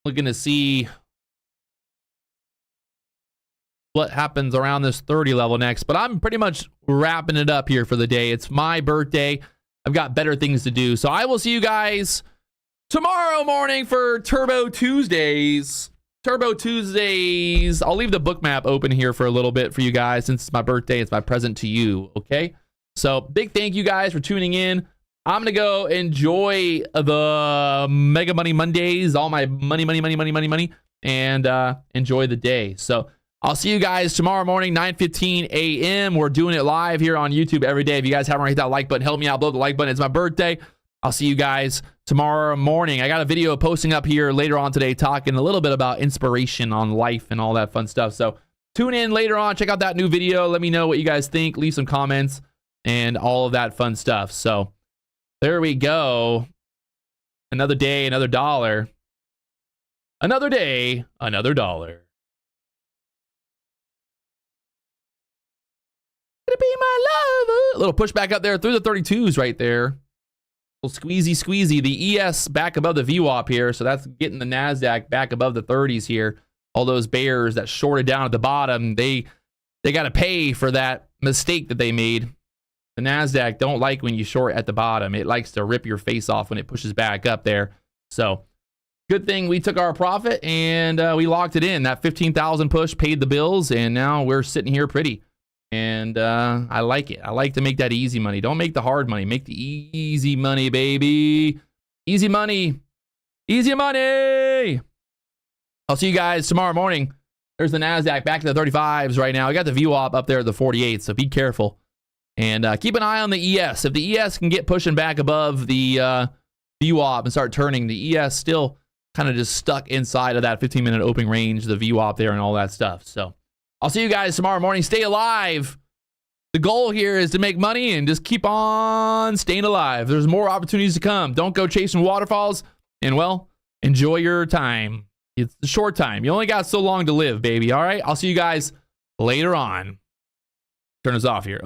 Looking to see what happens around this 30 level next, but I'm pretty much wrapping it up here for the day. It's my birthday. I've got better things to do. So I will see you guys tomorrow morning for Turbo Tuesdays. Turbo Tuesdays. I'll leave the book map open here for a little bit for you guys since it's my birthday. It's my present to you, okay? So big thank you guys for tuning in. I'm going to go enjoy the Mega Money Mondays, all my money, and enjoy the day. So I'll see you guys tomorrow morning, 9:15 a.m. We're doing it live here on YouTube every day. If you guys haven't already hit that like button, help me out, blow the like button. It's my birthday. I'll see you guys tomorrow morning. I got a video posting up here later on today talking a little bit about inspiration on life and all that fun stuff. So tune in later on. Check out that new video. Let me know what you guys think. Leave some comments and all of that fun stuff. So there we go. Another day, another dollar. Another day, another dollar. Gonna be my lover. A little push back up there through the 32s right there. Little squeezy. The ES back above the VWAP here. So that's getting the NASDAQ back above the 30s here. All those bears that shorted down at the bottom, they got to pay for that mistake that they made. The NASDAQ don't like when you short at the bottom. It likes to rip your face off when it pushes back up there. So good thing we took our profit and we locked it in. That 15,000 push paid the bills, and now we're sitting here pretty. And I like it. I like to make that easy money. Don't make the hard money. Make the easy money, baby. Easy money. Easy money. I'll see you guys tomorrow morning. There's the NASDAQ back to the 35s right now. I got the VWAP up there at the 48, so be careful. And keep an eye on the ES. If the ES can get pushing back above the VWAP and start turning, the ES still kind of just stuck inside of that 15-minute opening range, the VWAP there and all that stuff. So I'll see you guys tomorrow morning. Stay alive. The goal here is to make money and just keep on staying alive. There's more opportunities to come. Don't go chasing waterfalls. And, well, enjoy your time. It's a short time. You only got so long to live, baby. All right? I'll see you guys later on. Turn us off here.